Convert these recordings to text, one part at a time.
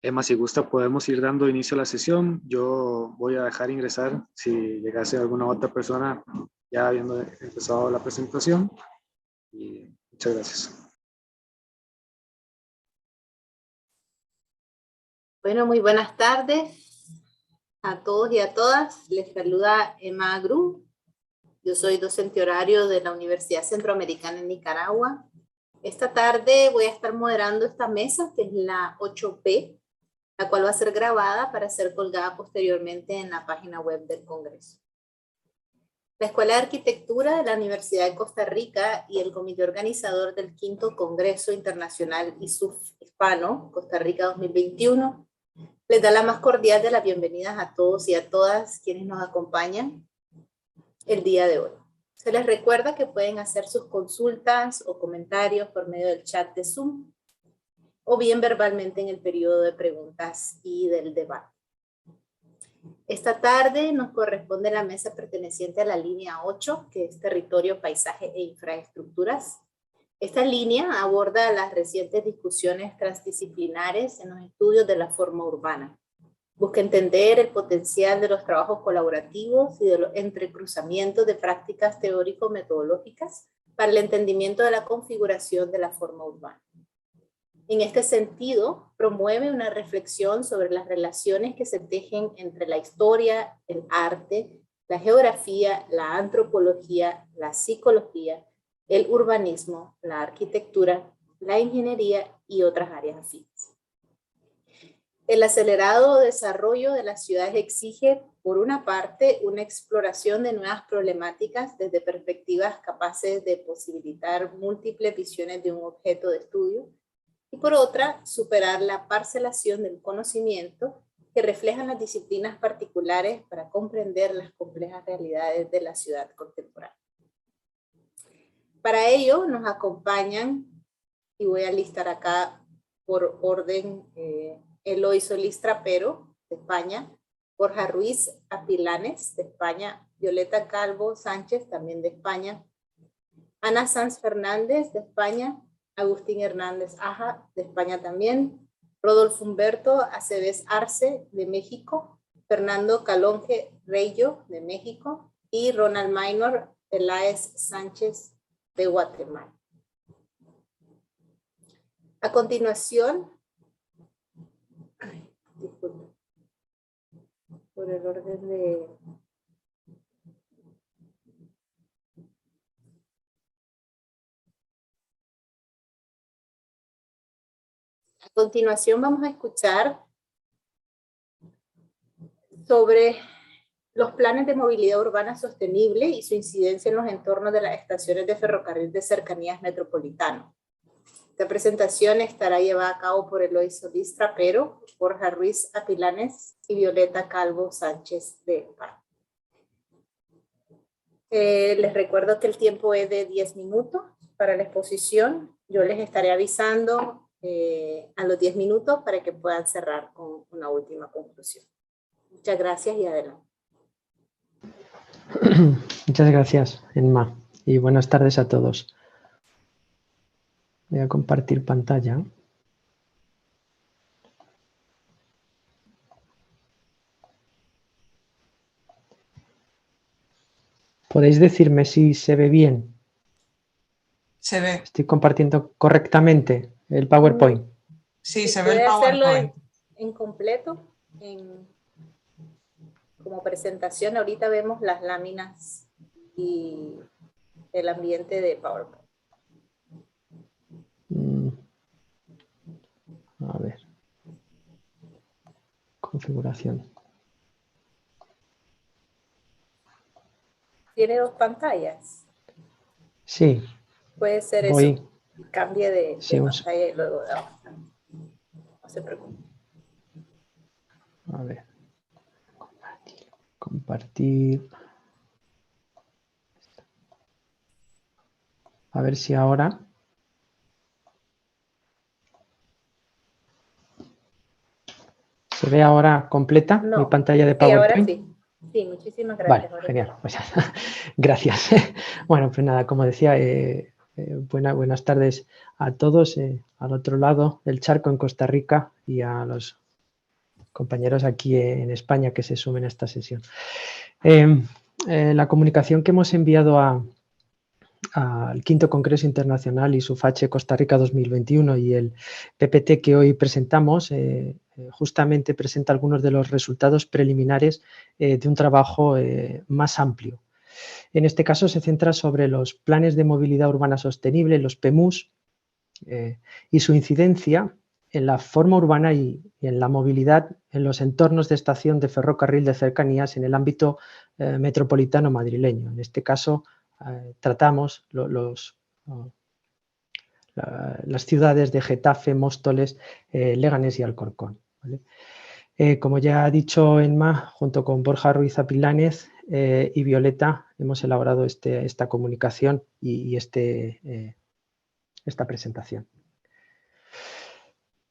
Emma, si gusta, podemos ir dando inicio a la sesión. Yo voy a dejar ingresar si llegase alguna otra persona ya habiendo empezado la presentación. Y muchas gracias. Bueno, muy buenas tardes a todos y a todas. Les saluda Emma Gru. Yo soy docente horario de la Universidad Centroamericana en Nicaragua. Esta tarde voy a estar moderando esta mesa, que es la 8P, la cual va a ser grabada para ser colgada posteriormente en la página web del Congreso. La Escuela de Arquitectura de la Universidad de Costa Rica y el comité organizador del 5º Congreso Internacional ISUF Hispano, Costa Rica 2021, les da la más cordial de las bienvenidas a todos y a todas quienes nos acompañan el día de hoy. Se les recuerda que pueden hacer sus consultas o comentarios por medio del chat de Zoom o bien verbalmente en el periodo de preguntas y del debate. Esta tarde nos corresponde la mesa perteneciente a la línea 8, que es Territorio, Paisaje e Infraestructuras. Esta línea aborda las recientes discusiones transdisciplinares en los estudios de la forma urbana. Busca entender el potencial de los trabajos colaborativos y de los entrecruzamientos de prácticas teórico-metodológicas para el entendimiento de la configuración de la forma urbana. En este sentido, promueve una reflexión sobre las relaciones que se tejen entre la historia, el arte, la geografía, la antropología, la psicología, el urbanismo, la arquitectura, la ingeniería y otras áreas afines. El acelerado desarrollo de las ciudades exige, por una parte, una exploración de nuevas problemáticas desde perspectivas capaces de posibilitar múltiples visiones de un objeto de estudio, y por otra, superar la parcelación del conocimiento que reflejan las disciplinas particulares para comprender las complejas realidades de la ciudad contemporánea. Para ello nos acompañan, y voy a listar acá por orden, Eloy Solís Trapero, de España, Borja Ruiz Apilanes, de España, Violeta Calvo Sánchez, también de España, Ana Sanz Fernández, de España, Agustín Hernández Aja, de España también, Rodolfo Humberto Aceves Arce, de México, Fernando Calonge Reyo, de México, y Ronald Maynor Peláez Sánchez, de Guatemala. A continuación, disculpe, por el orden de... A continuación vamos a escuchar sobre los planes de movilidad urbana sostenible y su incidencia en los entornos de las estaciones de ferrocarril de cercanías metropolitano. Esta presentación estará llevada a cabo por Eloy Solís Trapero, Borja Ruiz Apilanes y Violeta Calvo Sánchez de España. Les recuerdo que el tiempo es de 10 minutos para la exposición. Yo les estaré avisando a los 10 minutos para que puedan cerrar con una última conclusión. Muchas gracias y adelante. Muchas gracias, Emma, y buenas tardes a todos. Voy a compartir pantalla. ¿Podéis decirme si se ve bien? Se ve. ¿Estoy compartiendo correctamente el PowerPoint? Sí, se ve el ¿Puede hacerlo PowerPoint. en completo? Como presentación, ahorita vemos las láminas y el ambiente de PowerPoint. A ver. Configuración. ¿Tiene dos pantallas? Sí. Puede ser eso. Cambie de pantalla y luego de abajo. No se preocupe. A ver. Compartir. A ver si ahora. ¿Se ve ahora completa mi pantalla de PowerPoint? Sí, ahora sí. Sí, muchísimas gracias. Vale, genial. Pues, gracias. Bueno, pues nada, como decía, buenas tardes a todos al otro lado del charco en Costa Rica y a los compañeros aquí en España que se sumen a esta sesión. La comunicación que hemos enviado al V Congreso Internacional ISUFACHE Costa Rica 2021 y el PPT que hoy presentamos justamente presenta algunos de los resultados preliminares de un trabajo más amplio. En este caso se centra sobre los planes de movilidad urbana sostenible, los PEMUS, y su incidencia en la forma urbana y en la movilidad en los entornos de estación de ferrocarril de cercanías en el ámbito metropolitano madrileño. En este caso tratamos las ciudades de Getafe, Móstoles, Leganés y Alcorcón, ¿vale? Como ya ha dicho Emma, junto con Borja Ruiz Apilánez y Violeta, hemos elaborado esta comunicación y esta presentación.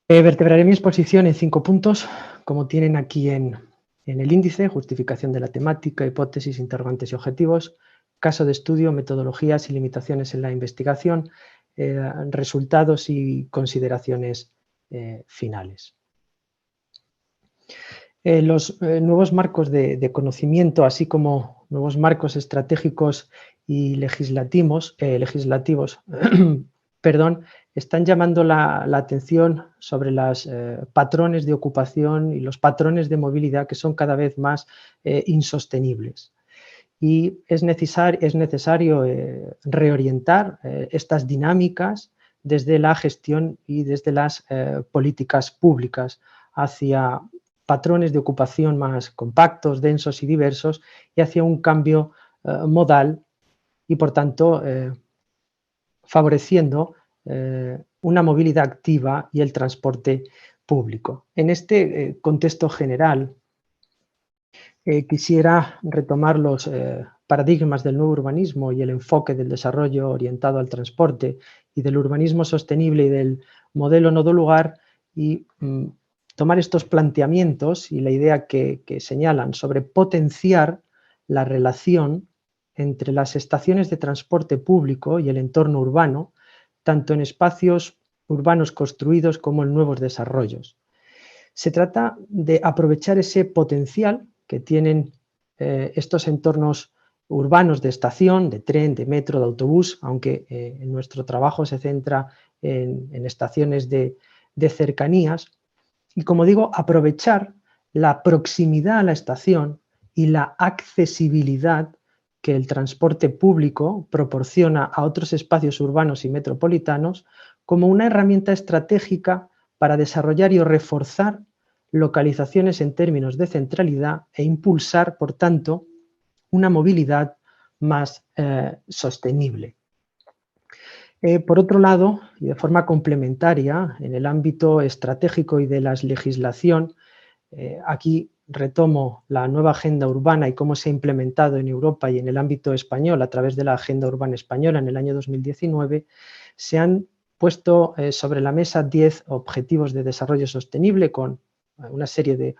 Vertebraré mi exposición en 5 puntos, como tienen aquí en el índice: justificación de la temática, hipótesis, interrogantes y objetivos, caso de estudio, metodologías y limitaciones en la investigación, resultados y consideraciones finales. Los nuevos marcos de conocimiento, así como nuevos marcos estratégicos y legislativos perdón, están llamando la atención sobre los patrones de ocupación y los patrones de movilidad que son cada vez más insostenibles. Y es necesario reorientar estas dinámicas desde la gestión y desde las políticas públicas hacia patrones de ocupación más compactos, densos y diversos, y hacia un cambio modal y, por tanto, favoreciendo una movilidad activa y el transporte público. En este contexto general, quisiera retomar los paradigmas del nuevo urbanismo y el enfoque del desarrollo orientado al transporte y del urbanismo sostenible y del modelo nodo lugar y tomar estos planteamientos y la idea que señalan sobre potenciar la relación entre las estaciones de transporte público y el entorno urbano, tanto en espacios urbanos construidos como en nuevos desarrollos. Se trata de aprovechar ese potencial que tienen estos entornos urbanos de estación, de tren, de metro, de autobús, aunque en nuestro trabajo se centra en estaciones de cercanías, y, como digo, aprovechar la proximidad a la estación y la accesibilidad que el transporte público proporciona a otros espacios urbanos y metropolitanos como una herramienta estratégica para desarrollar y reforzar localizaciones en términos de centralidad e impulsar, por tanto, una movilidad más sostenible. Por otro lado, y de forma complementaria, en el ámbito estratégico y de la legislación, aquí retomo la nueva agenda urbana y cómo se ha implementado en Europa y en el ámbito español a través de la Agenda Urbana Española en el año 2019, se han puesto sobre la mesa 10 objetivos de desarrollo sostenible con una serie de,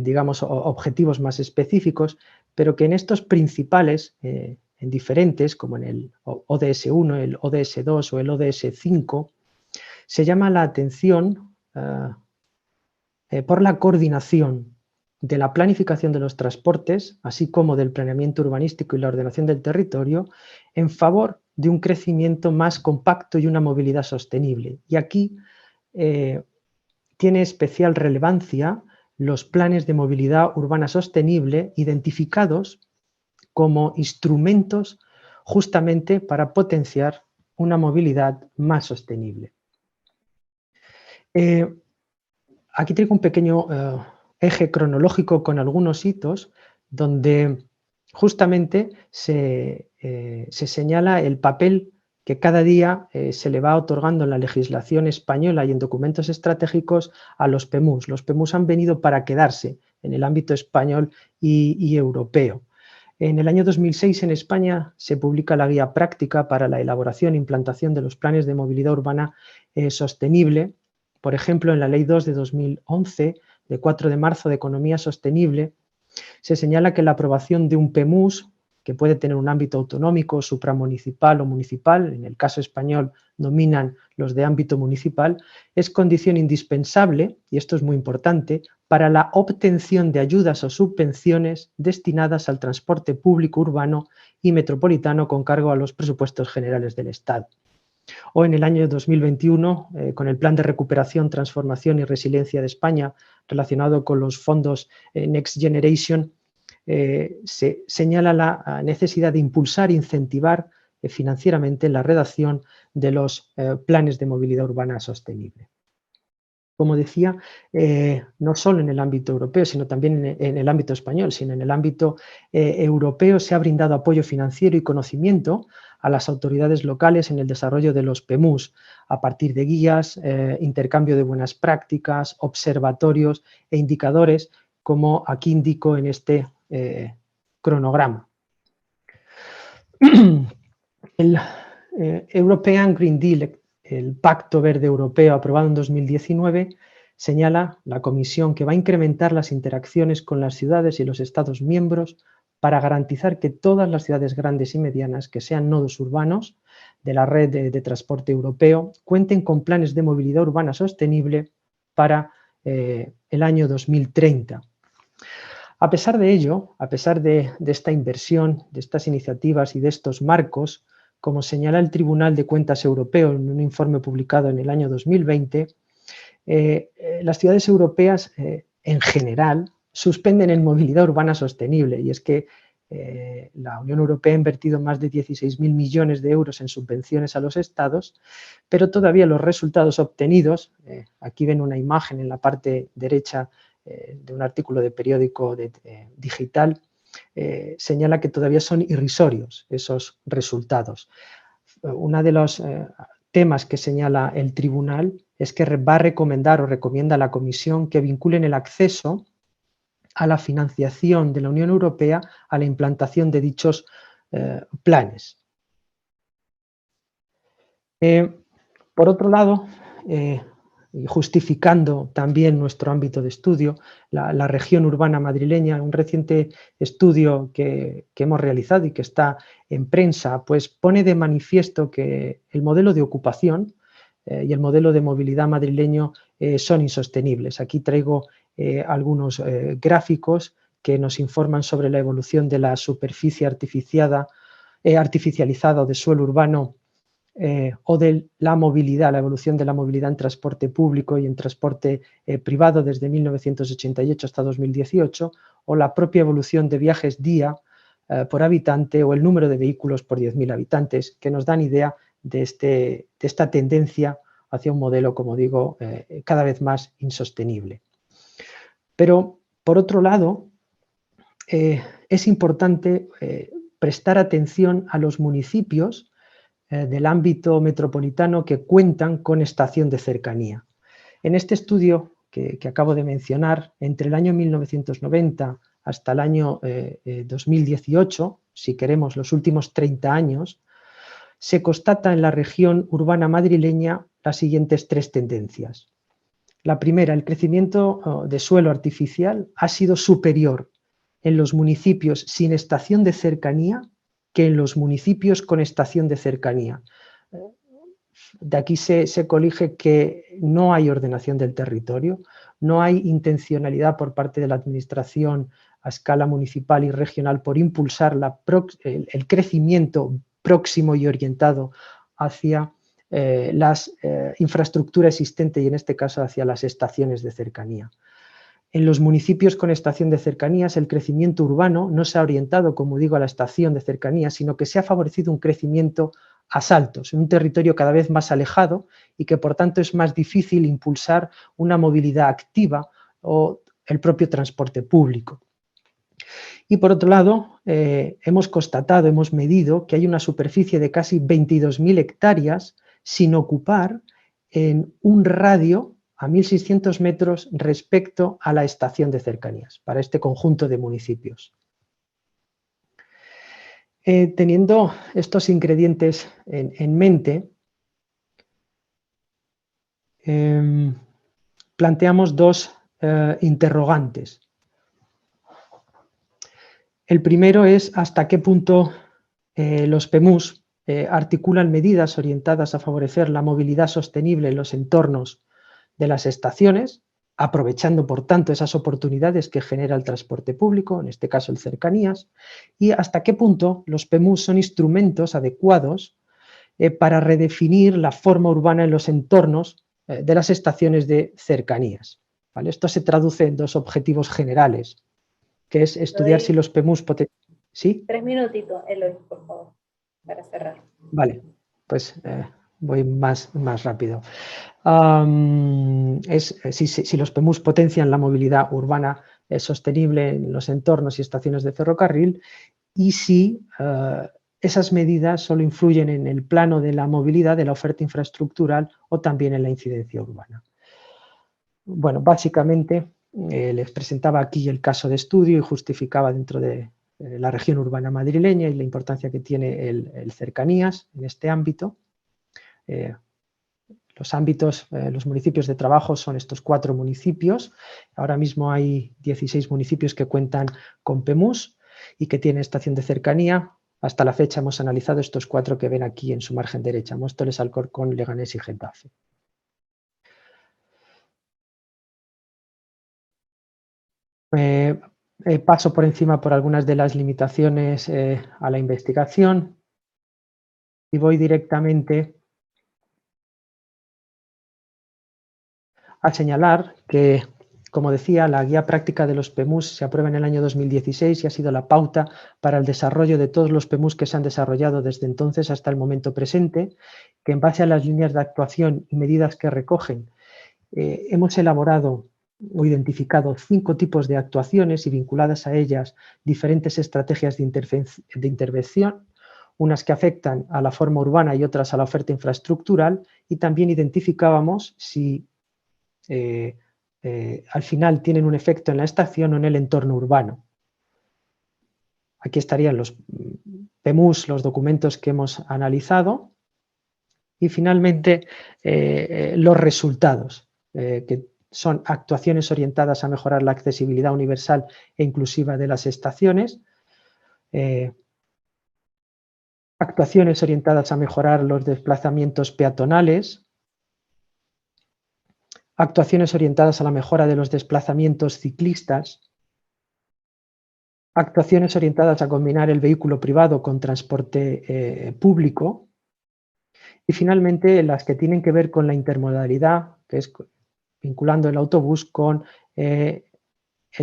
digamos, objetivos más específicos, pero que en estos principales, en diferentes, como en el ODS 1, el ODS 2 o el ODS 5, se llama la atención por la coordinación de la planificación de los transportes, así como del planeamiento urbanístico y la ordenación del territorio, en favor de un crecimiento más compacto y una movilidad sostenible. Y aquí tiene especial relevancia los planes de movilidad urbana sostenible identificados como instrumentos justamente para potenciar una movilidad más sostenible. Aquí traigo un pequeño eje cronológico con algunos hitos donde justamente se señala el papel que cada día se le va otorgando en la legislación española y en documentos estratégicos a los PEMUS. Los PEMUS han venido para quedarse en el ámbito español y europeo. En el año 2006 en España se publica la guía práctica para la elaboración e implantación de los planes de movilidad urbana sostenible. Por ejemplo, en la Ley 2 de 2011, de 4 de marzo de Economía Sostenible, se señala que la aprobación de un PEMUS, que puede tener un ámbito autonómico, supramunicipal o municipal, en el caso español dominan los de ámbito municipal, es condición indispensable, y esto es muy importante, para la obtención de ayudas o subvenciones destinadas al transporte público urbano y metropolitano con cargo a los presupuestos generales del Estado. O en el año 2021, con el Plan de Recuperación, Transformación y Resiliencia de España, relacionado con los fondos Next Generation, se señala la necesidad de impulsar e incentivar financieramente la redacción de los planes de movilidad urbana sostenible. Como decía, no solo en el ámbito europeo, sino también en el ámbito español, sino en el ámbito europeo se ha brindado apoyo financiero y conocimiento a las autoridades locales en el desarrollo de los PEMUs, a partir de guías, intercambio de buenas prácticas, observatorios e indicadores, como aquí indico en este cronograma. El European Green Deal, el Pacto Verde Europeo aprobado en 2019, señala la Comisión que va a incrementar las interacciones con las ciudades y los Estados miembros para garantizar que todas las ciudades grandes y medianas que sean nodos urbanos de la red de transporte europeo cuenten con planes de movilidad urbana sostenible para el año 2030. A pesar de ello, a pesar de esta inversión, de estas iniciativas y de estos marcos, como señala el Tribunal de Cuentas Europeo en un informe publicado en el año 2020, las ciudades europeas en general suspenden en movilidad urbana sostenible, y es que la Unión Europea ha invertido más de 16.000 millones de euros en subvenciones a los estados, pero todavía los resultados obtenidos, aquí ven una imagen en la parte derecha de un artículo de periódico digital, señala que todavía son irrisorios esos resultados. Uno de los temas que señala el tribunal es que va a recomendar o recomienda a la Comisión que vinculen el acceso a la financiación de la Unión Europea a la implantación de dichos planes. Por otro lado, y justificando también nuestro ámbito de estudio, la región urbana madrileña, un reciente estudio que hemos realizado y que está en prensa, pues pone de manifiesto que el modelo de ocupación y el modelo de movilidad madrileño son insostenibles. Aquí traigo algunos gráficos que nos informan sobre la evolución de la superficie artificializada o de suelo urbano o de la movilidad, la evolución de la movilidad en transporte público y en transporte privado desde 1988 hasta 2018, o la propia evolución de viajes día por habitante o el número de vehículos por 10.000 habitantes, que nos dan idea de esta tendencia hacia un modelo, como digo, cada vez más insostenible. Pero, por otro lado, es importante prestar atención a los municipios del ámbito metropolitano que cuentan con estación de cercanía. En este estudio que acabo de mencionar, entre el año 1990 hasta el año 2018, si queremos los últimos 30 años, se constata en la región urbana madrileña las siguientes tres tendencias. La primera, el crecimiento de suelo artificial ha sido superior en los municipios sin estación de cercanía que en los municipios con estación de cercanía. De aquí se colige que no hay ordenación del territorio, no hay intencionalidad por parte de la administración a escala municipal y regional por impulsar el crecimiento próximo y orientado hacia las infraestructuras existentes y en este caso hacia las estaciones de cercanía. En los municipios con estación de cercanías, el crecimiento urbano no se ha orientado, como digo, a la estación de cercanía, sino que se ha favorecido un crecimiento a saltos, en un territorio cada vez más alejado y que por tanto es más difícil impulsar una movilidad activa o el propio transporte público. Y por otro lado, hemos constatado, hemos medido que hay una superficie de casi 22.000 hectáreas sin ocupar en un radio a 1.600 metros respecto a la estación de cercanías para este conjunto de municipios. Teniendo estos ingredientes en mente, planteamos dos interrogantes. El primero es hasta qué punto los PEMUs articulan medidas orientadas a favorecer la movilidad sostenible en los entornos de las estaciones, aprovechando por tanto esas oportunidades que genera el transporte público, en este caso el cercanías, y hasta qué punto los PEMUs son instrumentos adecuados para redefinir la forma urbana en los entornos de las estaciones de cercanías. ¿Vale? Esto se traduce en dos objetivos generales, que es estudiar si los PEMUs... ¿Sí? 3 minutitos, Eloy, por favor, para cerrar. Vale, pues voy más rápido. Si los PEMUs potencian la movilidad urbana sostenible en los entornos y estaciones de ferrocarril, y si esas medidas solo influyen en el plano de la movilidad, de la oferta infraestructural o también en la incidencia urbana. Bueno, básicamente les presentaba aquí el caso de estudio y justificaba dentro de la región urbana madrileña y la importancia que tiene el cercanías en este ámbito. Los ámbitos, los municipios de trabajo son estos 4 municipios. Ahora mismo hay 16 municipios que cuentan con PEMUs y que tienen estación de cercanía. Hasta la fecha hemos analizado estos 4 que ven aquí en su margen derecha: Móstoles, Alcorcón, Leganés y Getafe. Paso por encima por algunas de las limitaciones a la investigación y voy directamente a señalar que, como decía, la guía práctica de los PEMUs se aprueba en el año 2016 y ha sido la pauta para el desarrollo de todos los PEMUs que se han desarrollado desde entonces hasta el momento presente, que en base a las líneas de actuación y medidas que recogen, hemos elaborado o identificado 5 tipos de actuaciones y vinculadas a ellas diferentes estrategias de intervención, unas que afectan a la forma urbana y otras a la oferta infraestructural, y también identificábamos si al final tienen un efecto en la estación o en el entorno urbano. Aquí estarían los PEMUs, los documentos que hemos analizado, y finalmente los resultados, que son actuaciones orientadas a mejorar la accesibilidad universal e inclusiva de las estaciones, actuaciones orientadas a mejorar los desplazamientos peatonales, actuaciones orientadas a la mejora de los desplazamientos ciclistas, actuaciones orientadas a combinar el vehículo privado con transporte público, y finalmente las que tienen que ver con la intermodalidad, que es vinculando el autobús con el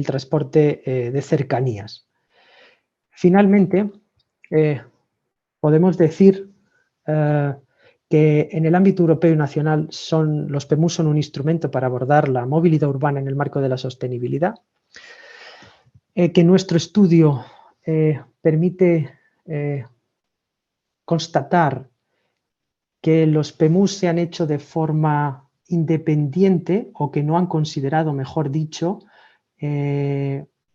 transporte de cercanías. Finalmente, podemos decir que en el ámbito europeo y nacional los PEMUs son un instrumento para abordar la movilidad urbana en el marco de la sostenibilidad, que nuestro estudio permite constatar que los PEMUs se han hecho de forma independiente, o que no han considerado, mejor dicho,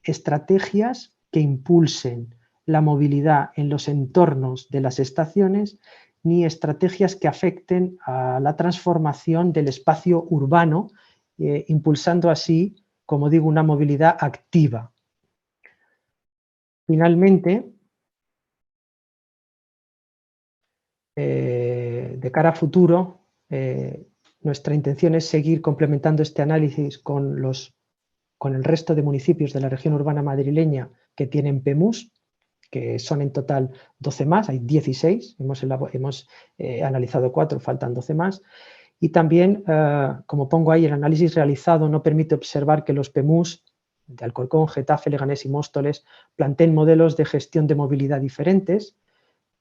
estrategias que impulsen la movilidad en los entornos de las estaciones, ni estrategias que afecten a la transformación del espacio urbano, impulsando así, como digo, una movilidad activa. Finalmente, de cara a futuro, nuestra intención es seguir complementando este análisis con el resto de municipios de la región urbana madrileña que tienen PEMUs, que son en total 12 más, hay 16, hemos analizado 4, faltan 12 más, y también, como pongo ahí, el análisis realizado no permite observar que los PEMUs de Alcorcón, Getafe, Leganés y Móstoles planteen modelos de gestión de movilidad diferentes.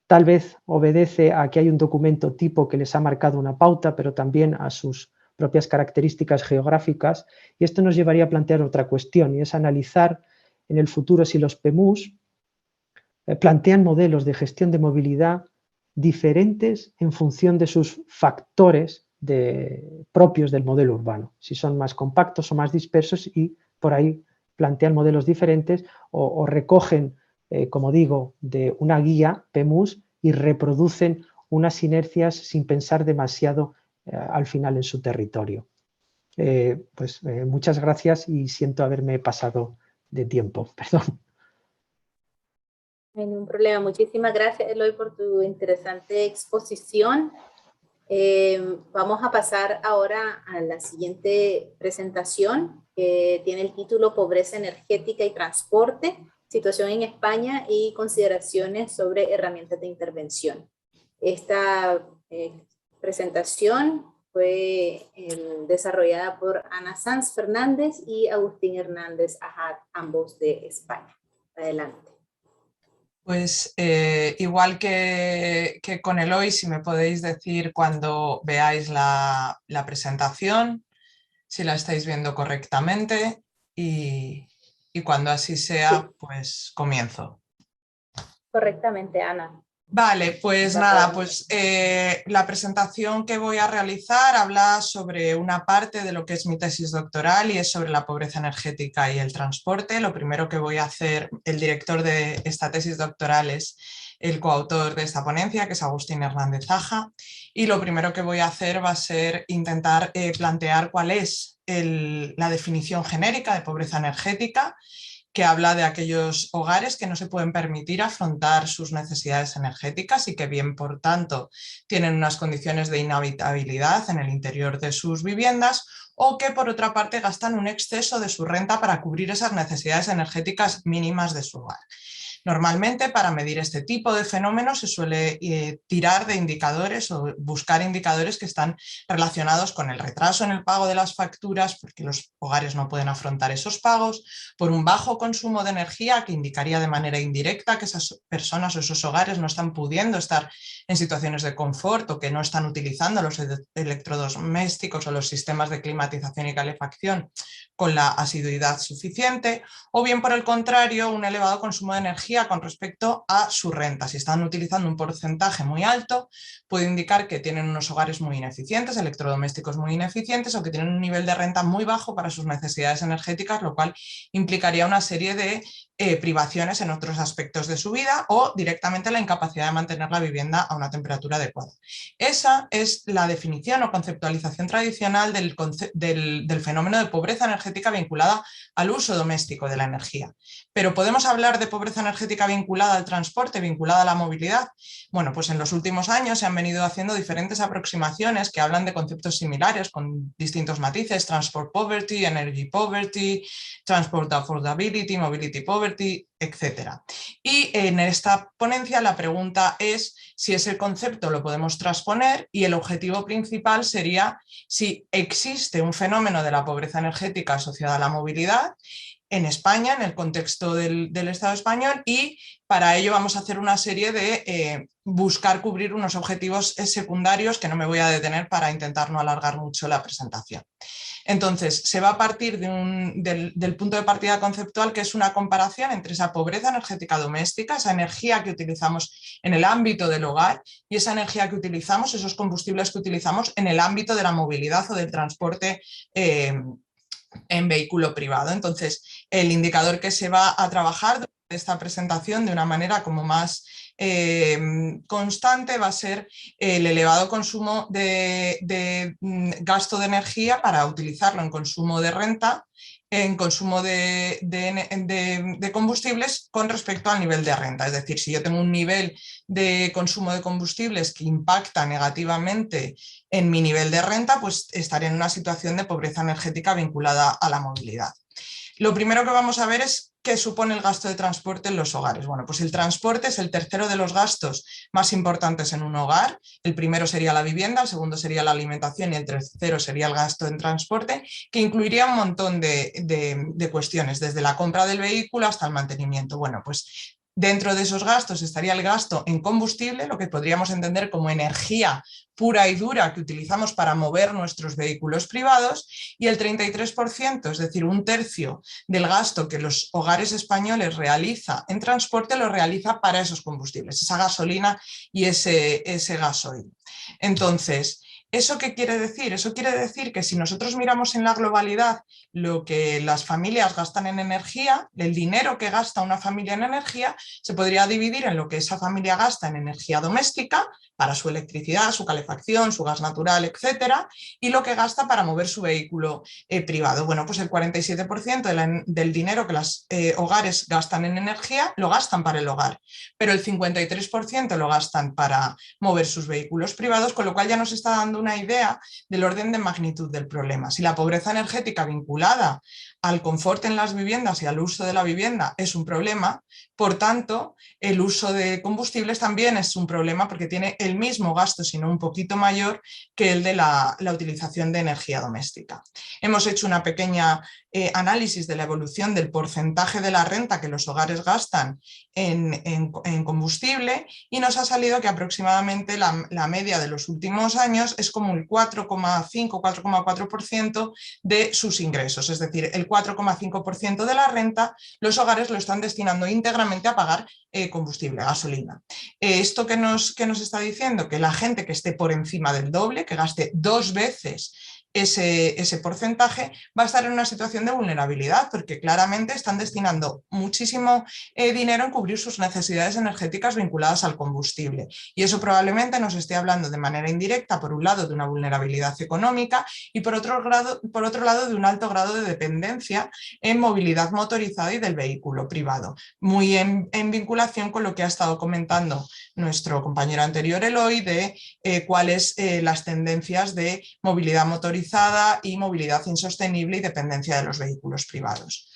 Tal vez obedece a que hay un documento tipo que les ha marcado una pauta, pero también a sus propias características geográficas, y esto nos llevaría a plantear otra cuestión, y es analizar en el futuro si los PEMUs plantean modelos de gestión de movilidad diferentes en función de sus factores propios del modelo urbano, si son más compactos o más dispersos, y por ahí plantean modelos diferentes o recogen, como digo, de una guía PEMUs y reproducen unas inercias sin pensar demasiado al final en su territorio. Muchas gracias y siento haberme pasado de tiempo, perdón. No hay ningún problema. Muchísimas gracias, Eloy, por tu interesante exposición. Vamos a pasar ahora a la siguiente presentación, que tiene el título Pobreza energética y transporte, situación en España y consideraciones sobre herramientas de intervención. Esta presentación fue desarrollada por Ana Sanz Fernández y Agustín Hernández Ajad, ambos de España. Adelante. Pues igual que con Eloy, si me podéis decir cuando veáis la presentación, si la estáis viendo correctamente y cuando así sea, Sí. pues comienzo. Correctamente, Ana. Vale, pues nada, pues la presentación que voy a realizar habla sobre una parte de lo que es mi tesis doctoral y es sobre la pobreza energética y el transporte. Lo primero que voy a hacer, el director de esta tesis doctoral es el coautor de esta ponencia, que es Agustín Hernández Aja, y lo primero que voy a hacer va a ser intentar plantear cuál es la definición genérica de pobreza energética, que habla de aquellos hogares que no se pueden permitir afrontar sus necesidades energéticas y que bien, por tanto, tienen unas condiciones de inhabitabilidad en el interior de sus viviendas o que, por otra parte, gastan un exceso de su renta para cubrir esas necesidades energéticas mínimas de su hogar. Normalmente, para medir este tipo de fenómenos se suele tirar de indicadores o buscar indicadores que están relacionados con el retraso en el pago de las facturas, porque los hogares no pueden afrontar esos pagos, por un bajo consumo de energía, que indicaría de manera indirecta que esas personas o esos hogares no están pudiendo estar en situaciones de confort o que no están utilizando los electrodomésticos o los sistemas de climatización y calefacción con la asiduidad suficiente, o bien por el contrario, un elevado consumo de energía con respecto a su renta. Si están utilizando un porcentaje muy alto, puede indicar que tienen unos hogares muy ineficientes, electrodomésticos muy ineficientes, o que tienen un nivel de renta muy bajo para sus necesidades energéticas, lo cual implicaría una serie de privaciones en otros aspectos de su vida o directamente la incapacidad de mantener la vivienda a una temperatura adecuada. Esa es la definición o conceptualización tradicional del fenómeno de pobreza energética vinculada al uso doméstico de la energía. Pero ¿podemos hablar de pobreza energética vinculada al transporte, vinculada a la movilidad? Bueno, pues en los últimos años se han venido haciendo diferentes aproximaciones que hablan de conceptos similares con distintos matices: transport poverty, energy poverty, transport affordability, mobility poverty, etc. Y en esta ponencia la pregunta es si ese concepto lo podemos transponer, y el objetivo principal sería si existe un fenómeno de la pobreza energética asociada a la movilidad en España, en el contexto del Estado español, y para ello vamos a hacer una serie de buscar cubrir unos objetivos secundarios que no me voy a detener para intentar no alargar mucho la presentación. Entonces, se va a partir del punto de partida conceptual, que es una comparación entre esa pobreza energética doméstica, esa energía que utilizamos en el ámbito del hogar, y esa energía que utilizamos, esos combustibles que utilizamos en el ámbito de la movilidad o del transporte en vehículo privado. Entonces, el indicador que se va a trabajar durante esta presentación de una manera como más constante va a ser el elevado consumo de gasto de energía para utilizarlo en consumo de renta, en consumo de combustibles con respecto al nivel de renta. Es decir, si yo tengo un nivel de consumo de combustibles que impacta negativamente en mi nivel de renta, pues estaré en una situación de pobreza energética vinculada a la movilidad. Lo primero que vamos a ver es qué supone el gasto de transporte en los hogares. Bueno, pues el transporte es el tercero de los gastos más importantes en un hogar. El primero sería la vivienda, el segundo sería la alimentación y el tercero sería el gasto en transporte, que incluiría un montón de cuestiones, desde la compra del vehículo hasta el mantenimiento. Bueno, pues dentro de esos gastos estaría el gasto en combustible, lo que podríamos entender como energía pura y dura que utilizamos para mover nuestros vehículos privados, y el 33%, es decir, un tercio del gasto que los hogares españoles realiza en transporte, lo realiza para esos combustibles, esa gasolina y ese gasoil. Entonces, ¿Eso qué quiere decir? Eso quiere decir que si nosotros miramos en la globalidad lo que las familias gastan en energía, el dinero que gasta una familia en energía se podría dividir en lo que esa familia gasta en energía doméstica, para su electricidad, su calefacción, su gas natural, etcétera, y lo que gasta para mover su vehículo privado. Bueno, pues el 47% del dinero que los hogares gastan en energía lo gastan para el hogar, pero el 53% lo gastan para mover sus vehículos privados, con lo cual ya nos está dando una idea del orden de magnitud del problema. Si la pobreza energética vinculada al confort en las viviendas y al uso de la vivienda es un problema, por tanto, el uso de combustibles también es un problema porque tiene el mismo gasto, sino un poquito mayor que el de la utilización de energía doméstica. Hemos hecho una pequeña análisis de la evolución del porcentaje de la renta que los hogares gastan en combustible y nos ha salido que aproximadamente la media de los últimos años es como el 4,5-4,4% de sus ingresos, es decir, el 4,5% de la renta los hogares lo están destinando íntegramente a pagar combustible, gasolina. ¿Esto qué nos está diciendo? Que la gente que esté por encima del doble, que gaste 2 veces ese porcentaje, va a estar en una situación de vulnerabilidad porque claramente están destinando muchísimo dinero en cubrir sus necesidades energéticas vinculadas al combustible, y eso probablemente nos esté hablando de manera indirecta, por un lado, de una vulnerabilidad económica y por otro lado de un alto grado de dependencia en movilidad motorizada y del vehículo privado, muy en vinculación con lo que ha estado comentando nuestro compañero anterior, Eloy, de cuáles las tendencias de movilidad motorizada y movilidad insostenible y dependencia de los vehículos privados.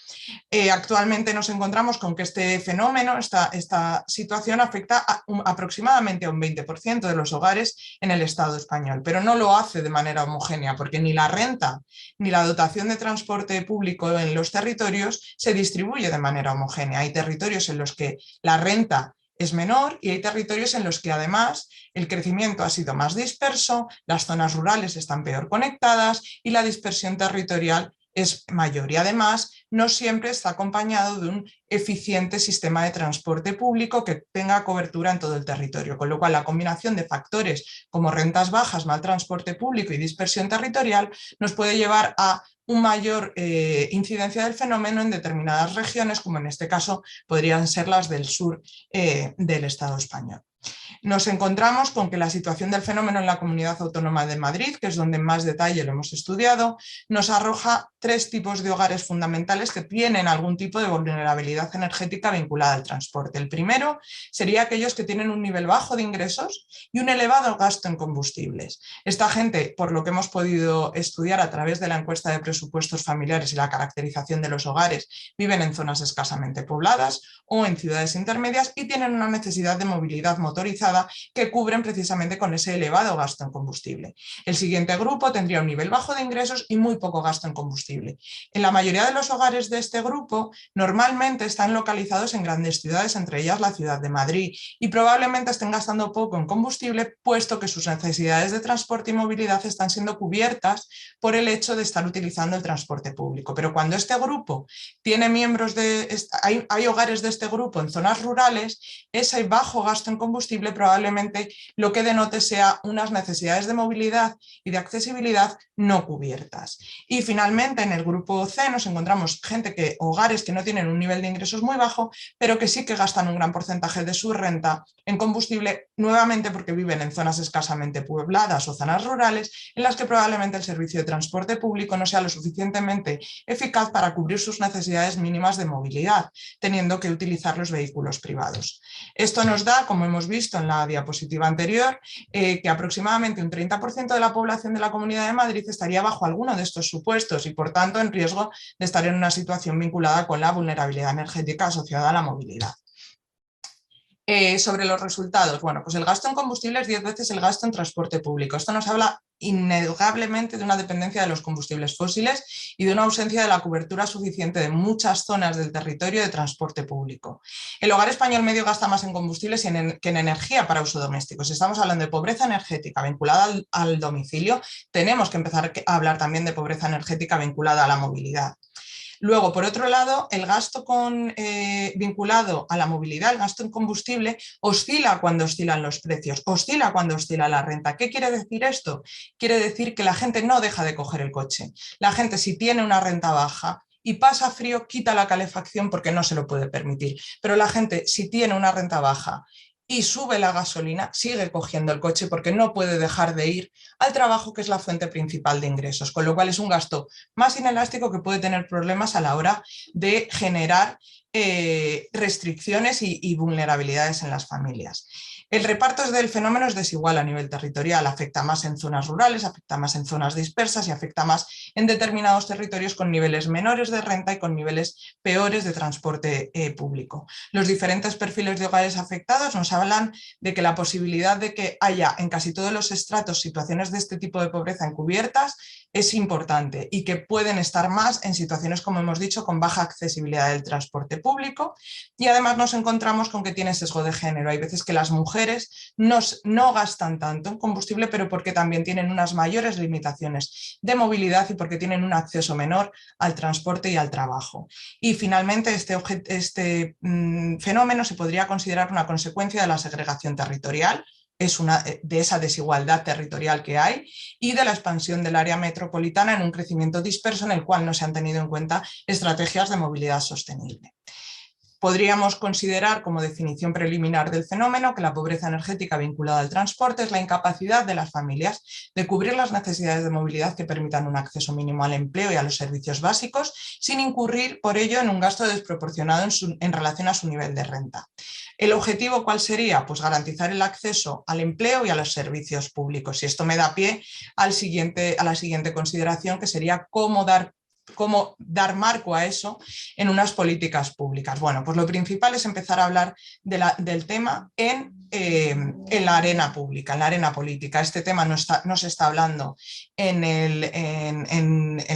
Actualmente nos encontramos con que este fenómeno, esta situación afecta aproximadamente a un 20% de los hogares en el Estado español, pero no lo hace de manera homogénea porque ni la renta ni la dotación de transporte público en los territorios se distribuye de manera homogénea. Hay territorios en los que la renta es menor y hay territorios en los que además el crecimiento ha sido más disperso, las zonas rurales están peor conectadas y la dispersión territorial es mayor, y además no siempre está acompañado de un eficiente sistema de transporte público que tenga cobertura en todo el territorio, con lo cual la combinación de factores como rentas bajas, mal transporte público y dispersión territorial nos puede llevar a una mayor incidencia del fenómeno en determinadas regiones, como en este caso podrían ser las del sur del Estado español. Nos encontramos con que la situación del fenómeno en la Comunidad Autónoma de Madrid, que es donde en más detalle lo hemos estudiado, nos arroja 3 tipos de hogares fundamentales que tienen algún tipo de vulnerabilidad energética vinculada al transporte. El primero sería aquellos que tienen un nivel bajo de ingresos y un elevado gasto en combustibles. Esta gente, por lo que hemos podido estudiar a través de la encuesta de presupuestos familiares y la caracterización de los hogares, viven en zonas escasamente pobladas o en ciudades intermedias y tienen una necesidad de movilidad motorizada que cubren precisamente con ese elevado gasto en combustible. El siguiente grupo tendría un nivel bajo de ingresos y muy poco gasto en combustible. En la mayoría de los hogares de este grupo normalmente están localizados en grandes ciudades, entre ellas la ciudad de Madrid, y probablemente estén gastando poco en combustible, puesto que sus necesidades de transporte y movilidad están siendo cubiertas por el hecho de estar utilizando el transporte público. Pero cuando este grupo tiene miembros hay hogares de este grupo en zonas rurales, ese bajo gasto en combustible probablemente lo que denote sea unas necesidades de movilidad y de accesibilidad no cubiertas. Y finalmente en el grupo C nos encontramos hogares que no tienen un nivel de ingresos muy bajo, pero que sí que gastan un gran porcentaje de su renta en combustible, nuevamente porque viven en zonas escasamente pobladas o zonas rurales en las que probablemente el servicio de transporte público no sea lo suficientemente eficaz para cubrir sus necesidades mínimas de movilidad, teniendo que utilizar los vehículos privados. Esto nos da, como hemos visto en la diapositiva anterior, que aproximadamente un 30% de la población de la Comunidad de Madrid estaría bajo alguno de estos supuestos y por tanto en riesgo de estar en una situación vinculada con la vulnerabilidad energética asociada a la movilidad. Sobre los resultados, bueno, pues el gasto en combustible es 10 veces el gasto en transporte público. Esto nos habla innegablemente de una dependencia de los combustibles fósiles y de una ausencia de la cobertura suficiente de muchas zonas del territorio de transporte público. El hogar español medio gasta más en combustibles que en energía para uso doméstico. Si estamos hablando de pobreza energética vinculada al domicilio, tenemos que empezar a hablar también de pobreza energética vinculada a la movilidad. Luego, por otro lado, el gasto vinculado a la movilidad, el gasto en combustible, oscila cuando oscilan los precios, oscila cuando oscila la renta. ¿Qué quiere decir esto? Quiere decir que la gente no deja de coger el coche. La gente, si tiene una renta baja y pasa frío, quita la calefacción porque no se lo puede permitir. Pero la gente, si tiene una renta baja y sube la gasolina, sigue cogiendo el coche porque no puede dejar de ir al trabajo, que es la fuente principal de ingresos, con lo cual es un gasto más inelástico que puede tener problemas a la hora de generar restricciones y vulnerabilidades en las familias. El reparto del fenómeno es desigual a nivel territorial, afecta más en zonas rurales, afecta más en zonas dispersas y afecta más en determinados territorios con niveles menores de renta y con niveles peores de transporte público. Los diferentes perfiles de hogares afectados nos hablan de que la posibilidad de que haya en casi todos los estratos situaciones de este tipo de pobreza encubiertas es importante y que pueden estar más en situaciones, como hemos dicho, con baja accesibilidad del transporte público, y además nos encontramos con que tiene sesgo de género. Hay veces que las mujeres no gastan tanto en combustible, pero porque también tienen unas mayores limitaciones de movilidad y porque tienen un acceso menor al transporte y al trabajo. Y finalmente este fenómeno se podría considerar una consecuencia de la segregación territorial, de esa desigualdad territorial que hay y de la expansión del área metropolitana en un crecimiento disperso en el cual no se han tenido en cuenta estrategias de movilidad sostenible. Podríamos considerar como definición preliminar del fenómeno que la pobreza energética vinculada al transporte es la incapacidad de las familias de cubrir las necesidades de movilidad que permitan un acceso mínimo al empleo y a los servicios básicos sin incurrir por ello en un gasto desproporcionado en relación a su nivel de renta. ¿El objetivo cuál sería? Pues garantizar el acceso al empleo y a los servicios públicos. Y esto me da pie a la siguiente consideración, que sería cómo dar marco a eso en unas políticas públicas. Bueno, pues lo principal es empezar a hablar del tema en la arena pública, en la arena política. Este tema no se está hablando en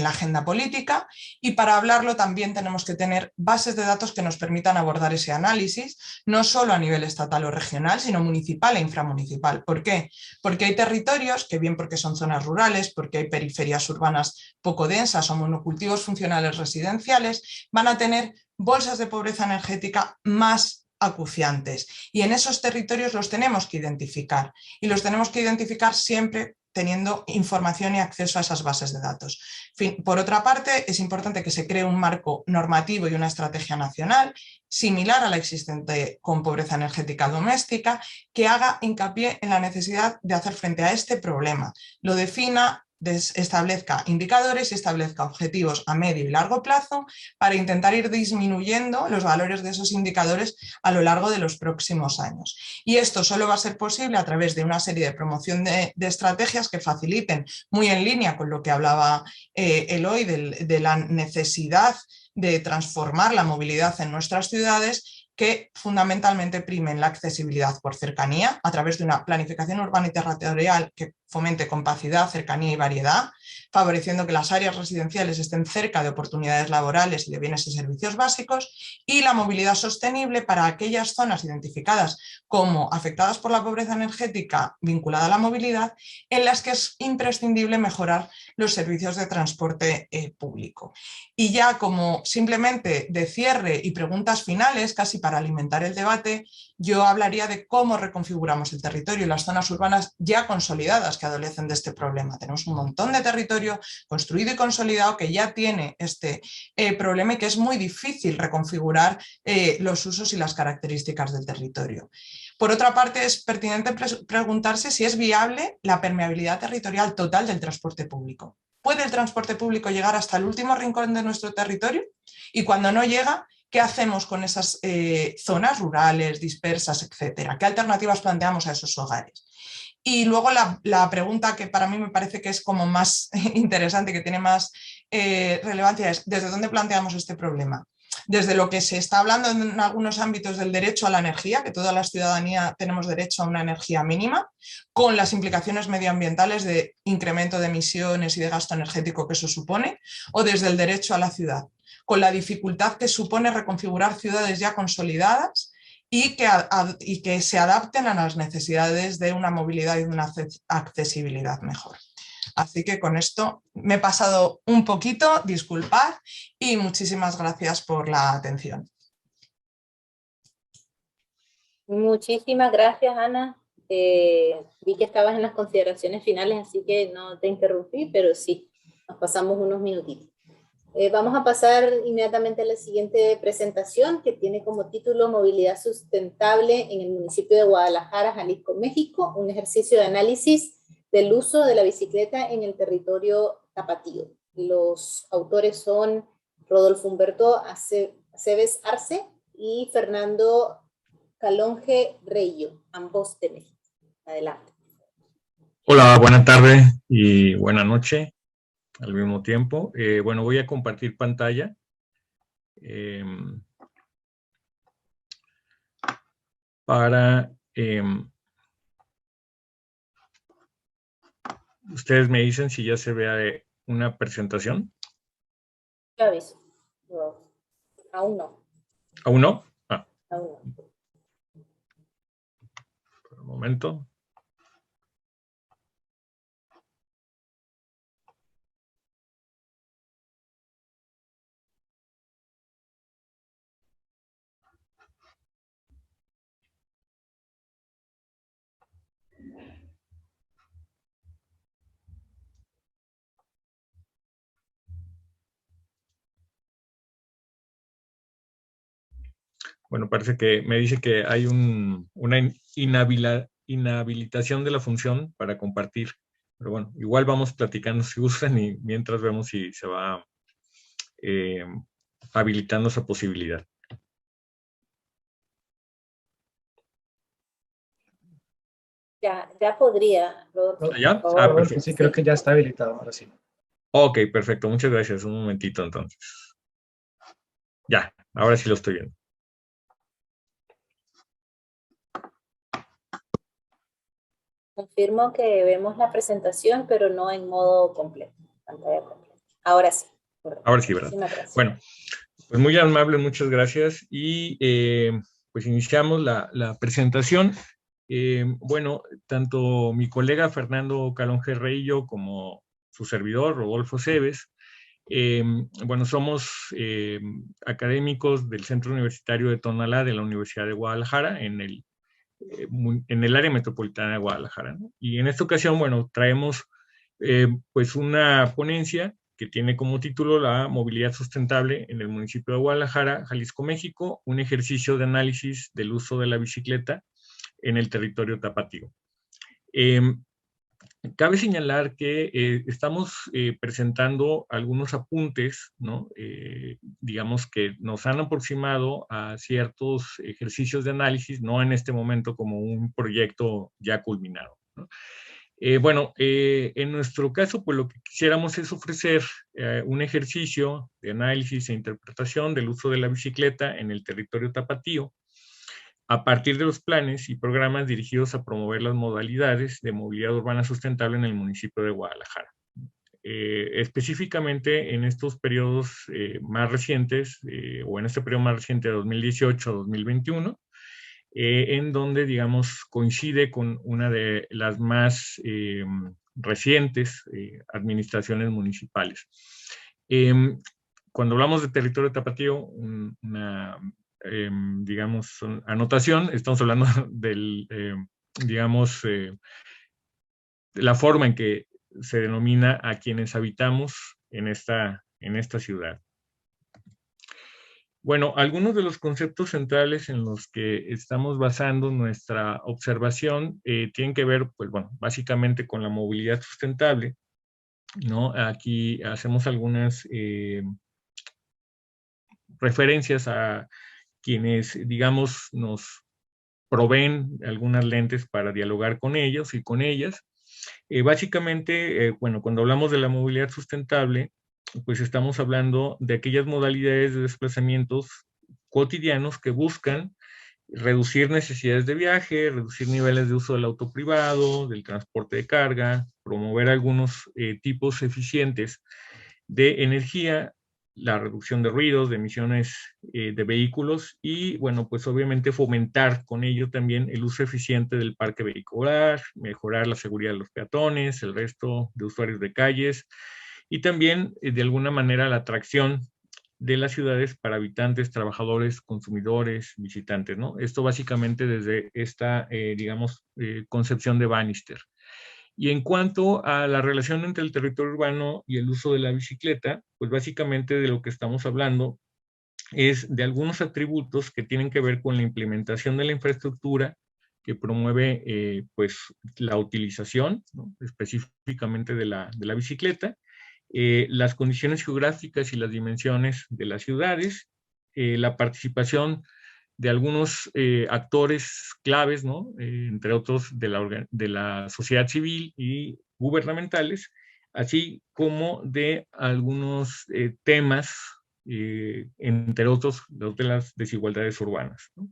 la agenda política, y para hablarlo también tenemos que tener bases de datos que nos permitan abordar ese análisis, no solo a nivel estatal o regional, sino municipal e inframunicipal. ¿Por qué? Porque hay territorios que, bien porque son zonas rurales, porque hay periferias urbanas poco densas o monocultivos funcionales residenciales, van a tener bolsas de pobreza energética más acuciantes, y en esos territorios los tenemos que identificar, y los tenemos que identificar siempre teniendo información y acceso a esas bases de datos. Por otra parte, es importante que se cree un marco normativo y una estrategia nacional similar a la existente con pobreza energética doméstica, que haga hincapié en la necesidad de hacer frente a este problema, lo defina, establezca indicadores y establezca objetivos a medio y largo plazo para intentar ir disminuyendo los valores de esos indicadores a lo largo de los próximos años. Y esto solo va a ser posible a través de una serie de promoción de estrategias que faciliten, muy en línea con lo que hablaba Eloy, de la necesidad de transformar la movilidad en nuestras ciudades, que fundamentalmente primen la accesibilidad por cercanía a través de una planificación urbana y territorial que fomente compacidad, cercanía y variedad, favoreciendo que las áreas residenciales estén cerca de oportunidades laborales y de bienes y servicios básicos, y la movilidad sostenible para aquellas zonas identificadas como afectadas por la pobreza energética vinculada a la movilidad, en las que es imprescindible mejorar los servicios de transporte público. Y ya como simplemente de cierre y preguntas finales, casi para alimentar el debate, yo hablaría de cómo reconfiguramos el territorio y las zonas urbanas ya consolidadas que adolecen de este problema. Tenemos un montón de territorio construido y consolidado que ya tiene este problema y que es muy difícil reconfigurar los usos y las características del territorio. Por otra parte, es pertinente preguntarse si es viable la permeabilidad territorial total del transporte público. ¿Puede el transporte público llegar hasta el último rincón de nuestro territorio? Y cuando no llega, ¿qué hacemos con esas zonas rurales, dispersas, etcétera? ¿Qué alternativas planteamos a esos hogares? Y luego la pregunta que para mí me parece que es como más interesante, que tiene más relevancia, es ¿desde dónde planteamos este problema? Desde lo que se está hablando en algunos ámbitos del derecho a la energía, que toda la ciudadanía tenemos derecho a una energía mínima, con las implicaciones medioambientales de incremento de emisiones y de gasto energético que eso supone, o desde el derecho a la ciudad, con la dificultad que supone reconfigurar ciudades ya consolidadas y que se adapten a las necesidades de una movilidad y de una accesibilidad mejor. Así que con esto me he pasado un poquito, disculpad, y muchísimas gracias por la atención. Muchísimas gracias, Ana. Vi que estabas en las consideraciones finales, así que no te interrumpí, pero sí, nos pasamos unos minutitos. Vamos a pasar inmediatamente a la siguiente presentación, que tiene como título Movilidad Sustentable en el municipio de Guadalajara, Jalisco, México, un ejercicio de análisis del uso de la bicicleta en el territorio tapatío. Los autores son Rodolfo Humberto Aceves Arce y Fernando Calonge Reyo, ambos de México. Adelante. Hola, buena tarde y buena noche al mismo tiempo. Bueno, voy a compartir pantalla. Para ustedes me dicen si ya se ve una presentación. Ya aviso. No, aún no. ¿Aún no? Ah, Aún no. por un momento. Bueno, parece que me dice que hay una inhabilitación de la función para compartir. Pero bueno, igual vamos platicando si gustan y mientras vemos si se va habilitando esa posibilidad. Ya podría, Rodolfo. ¿Ya? Por favor, Perfecto. sí, creo que ya está habilitado, ahora sí. Ok, perfecto. Muchas gracias. Un momentito entonces. Ya, ahora sí lo estoy viendo. Confirmo que vemos la presentación, pero no en modo completo, pantalla completa. Ahora sí. Correcto. Ahora sí, ¿verdad? Bueno, pues muy amable, muchas gracias. Y pues iniciamos la presentación. Bueno, tanto mi colega Fernando Calonge Reyo como su servidor, Rodolfo Aceves, bueno, somos académicos del Centro Universitario de Tonalá de la Universidad de Guadalajara en el área metropolitana de Guadalajara, ¿no? Y en esta ocasión, bueno, traemos pues una ponencia que tiene como título la movilidad sustentable en el municipio de Guadalajara, Jalisco, México, un ejercicio de análisis del uso de la bicicleta en el territorio tapatío. Cabe señalar que estamos presentando algunos apuntes, ¿no? Digamos que nos han aproximado a ciertos ejercicios de análisis, no en este momento como un proyecto ya culminado, ¿no? Bueno, en nuestro caso, pues lo que quisiéramos es ofrecer un ejercicio de análisis e interpretación del uso de la bicicleta en el territorio tapatío, a partir de los planes y programas dirigidos a promover las modalidades de movilidad urbana sustentable en el municipio de Guadalajara. Específicamente en estos periodos más recientes, o en este periodo más reciente de 2018-2021, en donde, digamos, coincide con una de las más recientes administraciones municipales. Cuando hablamos de territorio tapatío, digamos, anotación, estamos hablando del, digamos, de la forma en que se denomina a quienes habitamos en esta ciudad. Bueno, algunos de los conceptos centrales en los que estamos basando nuestra observación tienen que ver, pues bueno, básicamente con la movilidad sustentable, ¿no? Aquí hacemos algunas referencias a quienes, digamos, nos proveen algunas lentes para dialogar con ellos y con ellas. Básicamente, bueno, cuando hablamos de la movilidad sustentable, pues estamos hablando de aquellas modalidades de desplazamientos cotidianos que buscan reducir necesidades de viaje, reducir niveles de uso del auto privado, del transporte de carga, promover algunos tipos eficientes de energía, la reducción de ruidos, de emisiones de vehículos y, bueno, pues obviamente fomentar con ello también el uso eficiente del parque vehicular, mejorar la seguridad de los peatones, el resto de usuarios de calles y también, de alguna manera, la atracción de las ciudades para habitantes, trabajadores, consumidores, visitantes, ¿no? Esto básicamente desde esta, digamos, concepción de Bannister. Y en cuanto a la relación entre el territorio urbano y el uso de la bicicleta, pues básicamente de lo que estamos hablando es de algunos atributos que tienen que ver con la implementación de la infraestructura que promueve pues la utilización, ¿no? Específicamente de la bicicleta, las condiciones geográficas y las dimensiones de las ciudades, la participación de algunos actores claves, ¿no? Entre otros de la sociedad civil y gubernamentales, así como de algunos temas, entre otros, de las desigualdades urbanas, ¿no?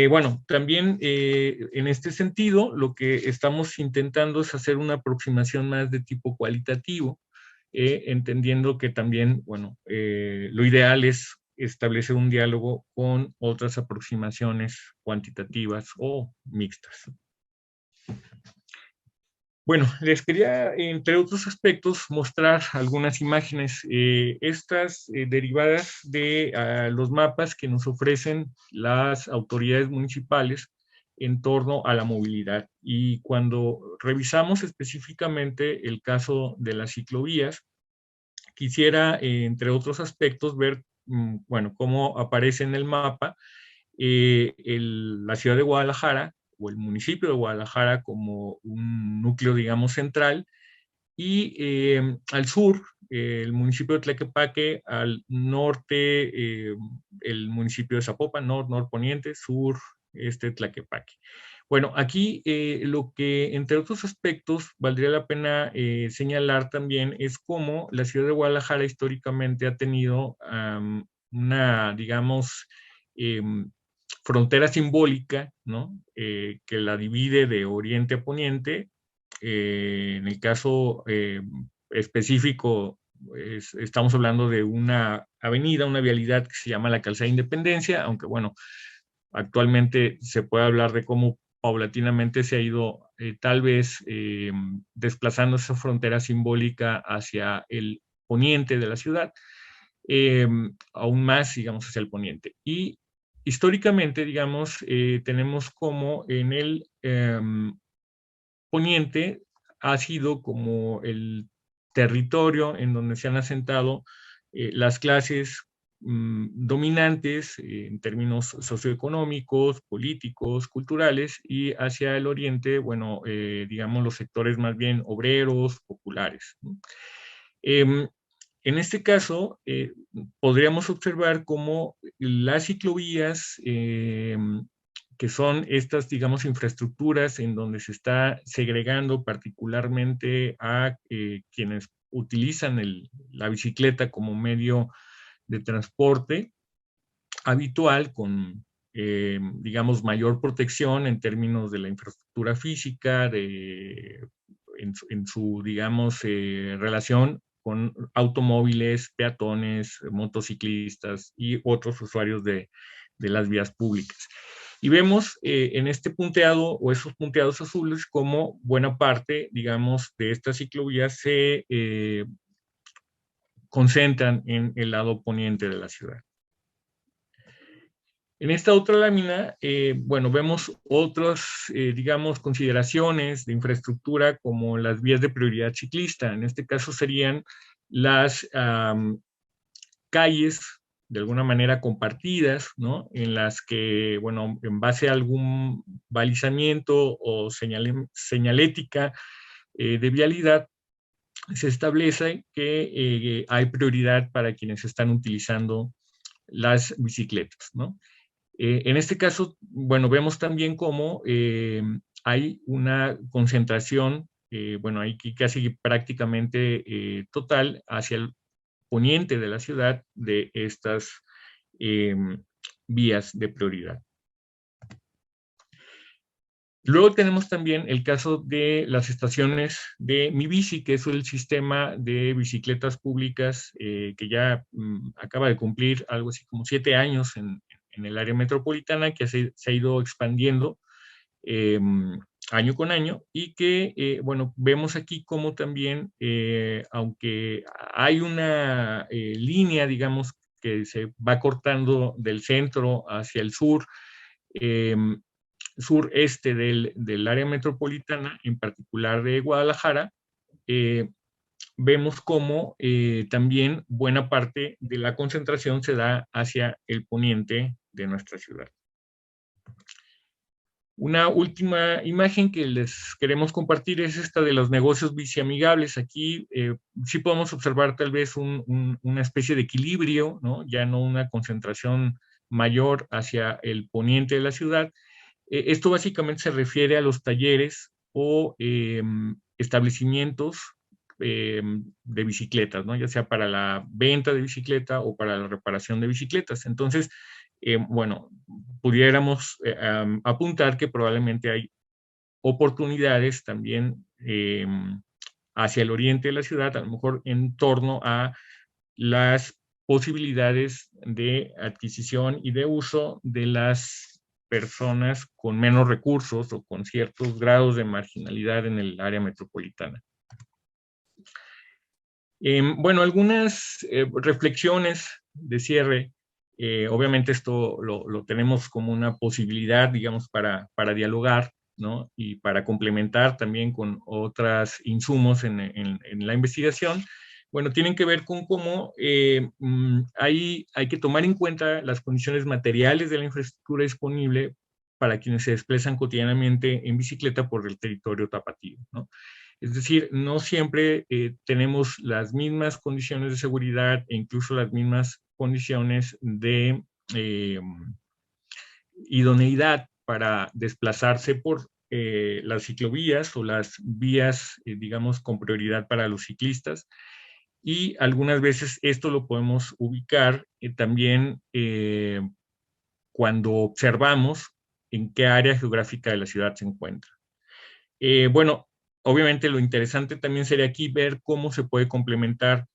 Bueno, también en este sentido, lo que estamos intentando es hacer una aproximación más de tipo cualitativo, entendiendo que también, bueno, lo ideal es establecer un diálogo con otras aproximaciones cuantitativas o mixtas. Bueno, les quería, entre otros aspectos, mostrar algunas imágenes, estas derivadas de los mapas que nos ofrecen las autoridades municipales en torno a la movilidad. Y cuando revisamos específicamente el caso de las ciclovías, quisiera, entre otros aspectos, ver, bueno, cómo aparece en el mapa la ciudad de Guadalajara o el municipio de Guadalajara como un núcleo, digamos, central, y al sur, el municipio de Tlaquepaque, al norte, el municipio de Zapopan, norponiente, sur, Tlaquepaque. Bueno, aquí lo que, entre otros aspectos, valdría la pena señalar también es cómo la ciudad de Guadalajara históricamente ha tenido una, digamos, frontera simbólica, ¿no? Que la divide de oriente a poniente. En el caso específico, estamos hablando de una avenida, una vialidad que se llama la Calzada Independencia, aunque bueno, actualmente se puede hablar de cómo paulatinamente se ha ido tal vez desplazando esa frontera simbólica hacia el poniente de la ciudad, aún más, digamos, hacia el poniente. Y históricamente, digamos, tenemos como en el poniente ha sido como el territorio en donde se han asentado las clases dominantes en términos socioeconómicos, políticos, culturales, y hacia el oriente, bueno, digamos los sectores más bien obreros, populares, ¿no? En este caso, podríamos observar cómo las ciclovías, que son estas, digamos, infraestructuras en donde se está segregando particularmente a quienes utilizan la bicicleta como medio de transporte habitual, con, digamos, mayor protección en términos de la infraestructura física, en su, digamos, relación con automóviles, peatones, motociclistas y otros usuarios de las vías públicas. Y vemos en este punteado o esos punteados azules como buena parte, digamos, de estas ciclovías se concentran en el lado poniente de la ciudad. En esta otra lámina, bueno, vemos otras, digamos, consideraciones de infraestructura como las vías de prioridad ciclista. En este caso serían las calles, de alguna manera compartidas, ¿no? En las que, bueno, en base a algún balizamiento o señalética de vialidad, se establece que hay prioridad para quienes están utilizando las bicicletas, ¿no? En este caso, bueno, vemos también cómo hay una concentración, bueno, hay casi prácticamente total hacia el poniente de la ciudad de estas vías de prioridad. Luego tenemos también el caso de las estaciones de Mi Bici, que es el sistema de bicicletas públicas que ya acaba de cumplir algo así como 7 años en el área metropolitana, que se ha ido expandiendo año con año, y que, bueno, vemos aquí como también, aunque hay una línea, digamos, que se va cortando del centro hacia el sur, sureste del área metropolitana, en particular de Guadalajara, vemos cómo también buena parte de la concentración se da hacia el poniente de nuestra ciudad. Una última imagen que les queremos compartir es esta de los negocios biciamigables. Aquí sí podemos observar tal vez una especie de equilibrio, ¿no? Ya no una concentración mayor hacia el poniente de la ciudad. Esto básicamente se refiere a los talleres o establecimientos de bicicletas, ¿no? Ya sea para la venta de bicicleta o para la reparación de bicicletas. Entonces, bueno, pudiéramos apuntar que probablemente hay oportunidades también hacia el oriente de la ciudad, a lo mejor en torno a las posibilidades de adquisición y de uso de las personas con menos recursos o con ciertos grados de marginalidad en el área metropolitana. Bueno, algunas reflexiones de cierre. Obviamente esto lo tenemos como una posibilidad, digamos, para dialogar, ¿no? Y para complementar también con otros insumos en la investigación. Bueno, tienen que ver con cómo hay que tomar en cuenta las condiciones materiales de la infraestructura disponible para quienes se desplazan cotidianamente en bicicleta por el territorio tapatío, ¿no? Es decir, no siempre tenemos las mismas condiciones de seguridad e incluso las mismas condiciones de idoneidad para desplazarse por las ciclovías o las vías, digamos, con prioridad para los ciclistas. Y algunas veces esto lo podemos ubicar también cuando observamos en qué área geográfica de la ciudad se encuentra. Bueno, obviamente lo interesante también sería aquí ver cómo se puede complementar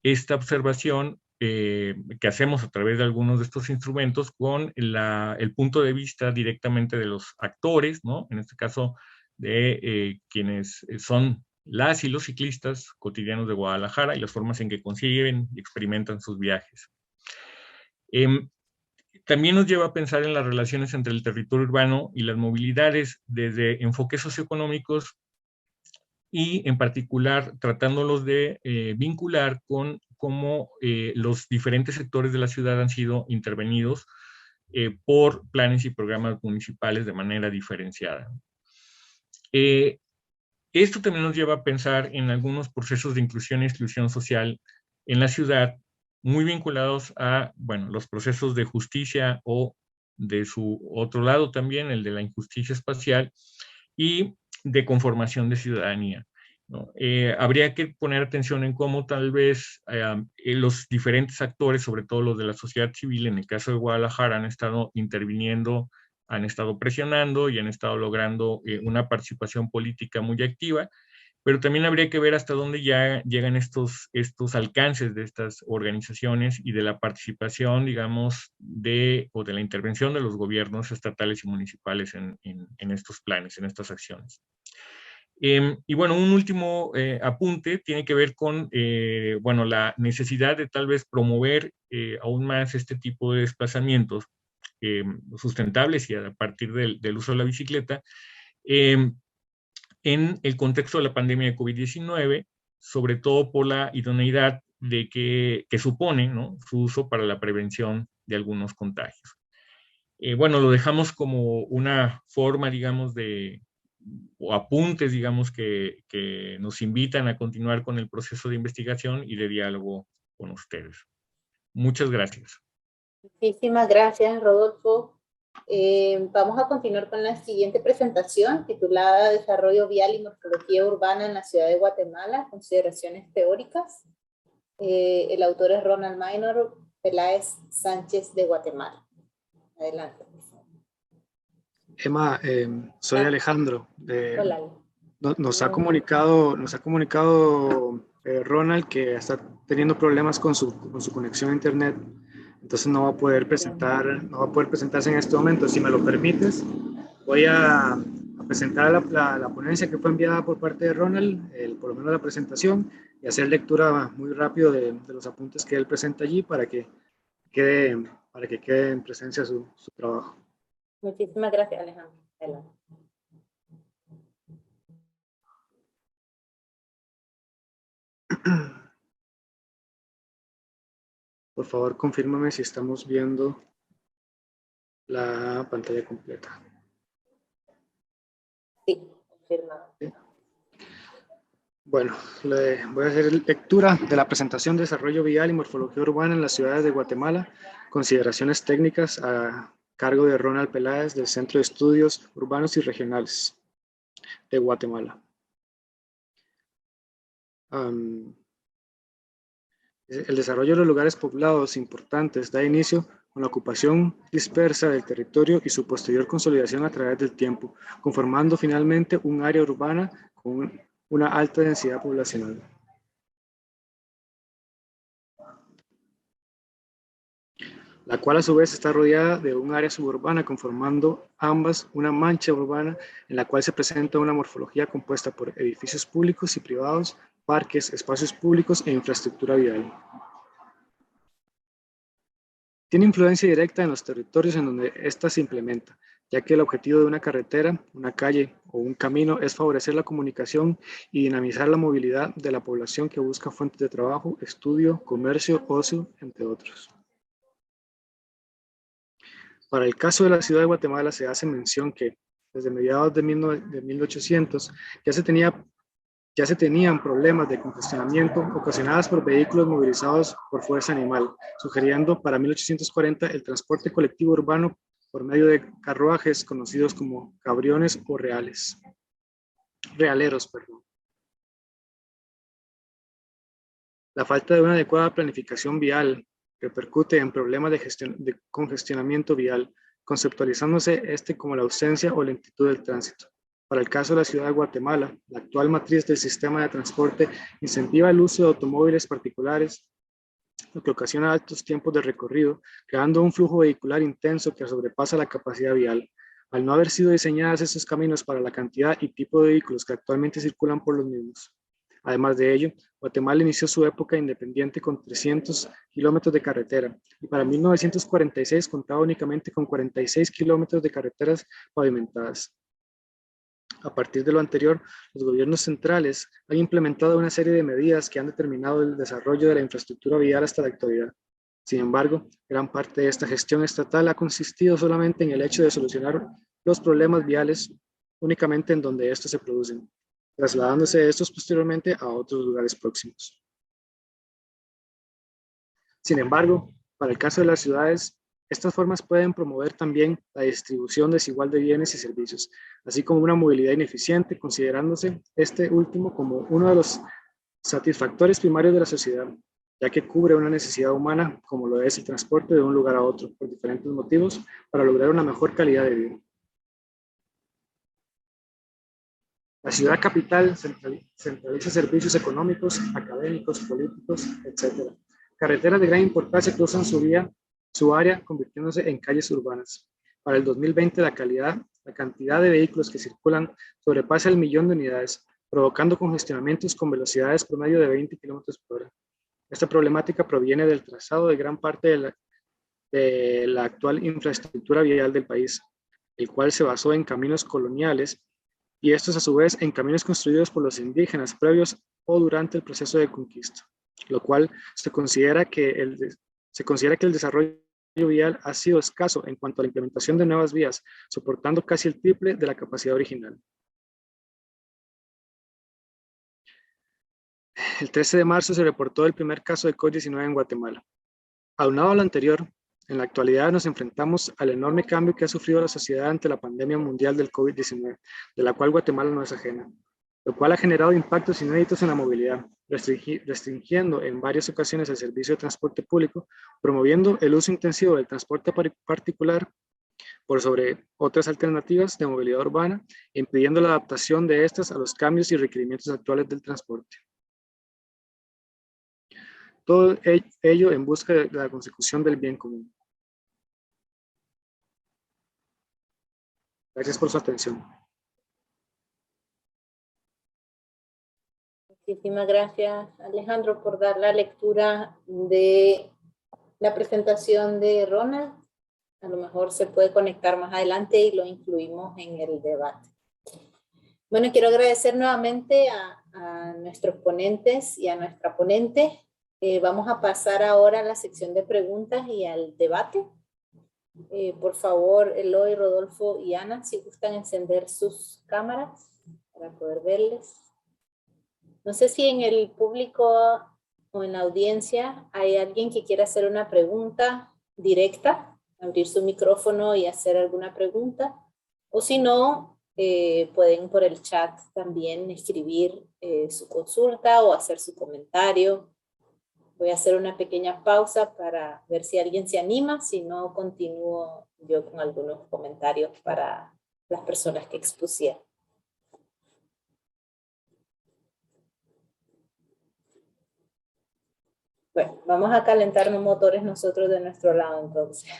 esta observación que hacemos a través de algunos de estos instrumentos con el punto de vista directamente de los actores, ¿no? En este caso de quienes son las y los ciclistas cotidianos de Guadalajara y las formas en que consiguen y experimentan sus viajes. También nos lleva a pensar en las relaciones entre el territorio urbano y las movilidades desde enfoques socioeconómicos y en particular tratándolos de vincular con cómo los diferentes sectores de la ciudad han sido intervenidos por planes y programas municipales de manera diferenciada. Esto también nos lleva a pensar en algunos procesos de inclusión y exclusión social en la ciudad, muy vinculados a, bueno, los procesos de justicia o de su otro lado también, el de la injusticia espacial y de conformación de ciudadanía, ¿no? Habría que poner atención en cómo tal vez los diferentes actores, sobre todo los de la sociedad civil, en el caso de Guadalajara, han estado interviniendo, han estado presionando y han estado logrando una participación política muy activa, pero también habría que ver hasta dónde ya llegan estos alcances de estas organizaciones y de la participación, digamos, o de la intervención de los gobiernos estatales y municipales en estos planes, en estas acciones. Y bueno, un último apunte tiene que ver con, bueno, la necesidad de tal vez promover aún más este tipo de desplazamientos sustentables y a partir del uso de la bicicleta, en el contexto de la pandemia de COVID-19, sobre todo por la idoneidad de que supone, ¿no?, su uso para la prevención de algunos contagios. Bueno, lo dejamos como una forma, digamos, o apuntes, digamos, que nos invitan a continuar con el proceso de investigación y de diálogo con ustedes. Muchas gracias. Muchísimas gracias, Rodolfo. Vamos a continuar con la siguiente presentación, titulada Desarrollo Vial y Morfología Urbana en la Ciudad de Guatemala, consideraciones teóricas. El autor es Ronald Minor Peláez Sánchez de Guatemala. Adelante, por favor. Emma, soy Alejandro. Hola. Nos ha comunicado Ronald que está teniendo problemas con su conexión a internet, entonces no va a poder presentarse en este momento. Si me lo permites, voy a presentar la ponencia que fue enviada por parte de Ronald, por lo menos la presentación, y hacer lectura muy rápido de los apuntes que él presenta allí para que quede en presencia su trabajo. Muchísimas gracias, Alejandro. Adelante. Por favor, confírmame si estamos viendo la pantalla completa. Sí, confirmado. Bueno, voy a hacer lectura de la presentación de Desarrollo Vial y Morfología Urbana en las ciudades de Guatemala, consideraciones técnicas a cargo de Ronald Peláez del Centro de Estudios Urbanos y Regionales de Guatemala. El desarrollo de los lugares poblados importantes da inicio con la ocupación dispersa del territorio y su posterior consolidación a través del tiempo, conformando finalmente un área urbana con una alta densidad poblacional. La cual a su vez está rodeada de un área suburbana, conformando ambas una mancha urbana en la cual se presenta una morfología compuesta por edificios públicos y privados, parques, espacios públicos e infraestructura vial. Tiene influencia directa en los territorios en donde ésta se implementa, ya que el objetivo de una carretera, una calle o un camino es favorecer la comunicación y dinamizar la movilidad de la población que busca fuentes de trabajo, estudio, comercio, ocio, entre otros. Para el caso de la ciudad de Guatemala se hace mención que desde mediados de 1800 ya se tenían problemas de congestionamiento ocasionados por vehículos movilizados por fuerza animal, sugiriendo para 1840 el transporte colectivo urbano por medio de carruajes conocidos como cabriones o realeros. La falta de una adecuada planificación vial repercute en problemas de congestionamiento vial, conceptualizándose este como la ausencia o lentitud del tránsito. Para el caso de la ciudad de Guatemala, la actual matriz del sistema de transporte incentiva el uso de automóviles particulares, lo que ocasiona altos tiempos de recorrido, creando un flujo vehicular intenso que sobrepasa la capacidad vial. Al no haber sido diseñados estos caminos para la cantidad y tipo de vehículos que actualmente circulan por los mismos. Además de ello, Guatemala inició su época independiente con 300 kilómetros de carretera y para 1946 contaba únicamente con 46 kilómetros de carreteras pavimentadas. A partir de lo anterior, los gobiernos centrales han implementado una serie de medidas que han determinado el desarrollo de la infraestructura vial hasta la actualidad. Sin embargo, gran parte de esta gestión estatal ha consistido solamente en el hecho de solucionar los problemas viales únicamente en donde estos se producen, trasladándose estos posteriormente a otros lugares próximos. Sin embargo, para el caso de las ciudades, estas formas pueden promover también la distribución desigual de bienes y servicios, así como una movilidad ineficiente, considerándose este último como uno de los satisfactores primarios de la sociedad, ya que cubre una necesidad humana como lo es el transporte de un lugar a otro por diferentes motivos para lograr una mejor calidad de vida. La ciudad capital centraliza servicios económicos, académicos, políticos, etc. Carreteras de gran importancia cruzan su área, convirtiéndose en calles urbanas. Para el 2020, la cantidad de vehículos que circulan sobrepasa el 1.000.000 de unidades, provocando congestionamientos con velocidades promedio de 20 km por hora. Esta problemática proviene del trazado de gran parte de la actual infraestructura vial del país, el cual se basó en caminos coloniales y estos a su vez en caminos construidos por los indígenas previos o durante el proceso de conquista, lo cual se considera que el desarrollo vial ha sido escaso en cuanto a la implementación de nuevas vías, soportando casi el triple de la capacidad original. El 13 de marzo se reportó el primer caso de COVID-19 en Guatemala. Aunado a lo anterior, en la actualidad nos enfrentamos al enorme cambio que ha sufrido la sociedad ante la pandemia mundial del COVID-19, de la cual Guatemala no es ajena, lo cual ha generado impactos inéditos en la movilidad, restringiendo en varias ocasiones el servicio de transporte público, promoviendo el uso intensivo del transporte particular, por sobre otras alternativas de movilidad urbana, impidiendo la adaptación de estas a los cambios y requerimientos actuales del transporte. Todo ello en busca de la consecución del bien común. Gracias por su atención. Muchísimas gracias, Alejandro, por dar la lectura de la presentación de Ronald. A lo mejor se puede conectar más adelante y lo incluimos en el debate. Bueno, quiero agradecer nuevamente a nuestros ponentes y a nuestra ponente. Vamos a pasar ahora a la sección de preguntas y al debate. Por favor, Eloy, Rodolfo y Ana, si gustan encender sus cámaras para poder verles. No sé si en el público o en la audiencia hay alguien que quiera hacer una pregunta directa, abrir su micrófono y hacer alguna pregunta, o si no, pueden por el chat también escribir su consulta o hacer su comentario. Voy a hacer una pequeña pausa para ver si alguien se anima, si no continúo yo con algunos comentarios para las personas que expusieron. Bueno, vamos a calentar los motores nosotros de nuestro lado entonces.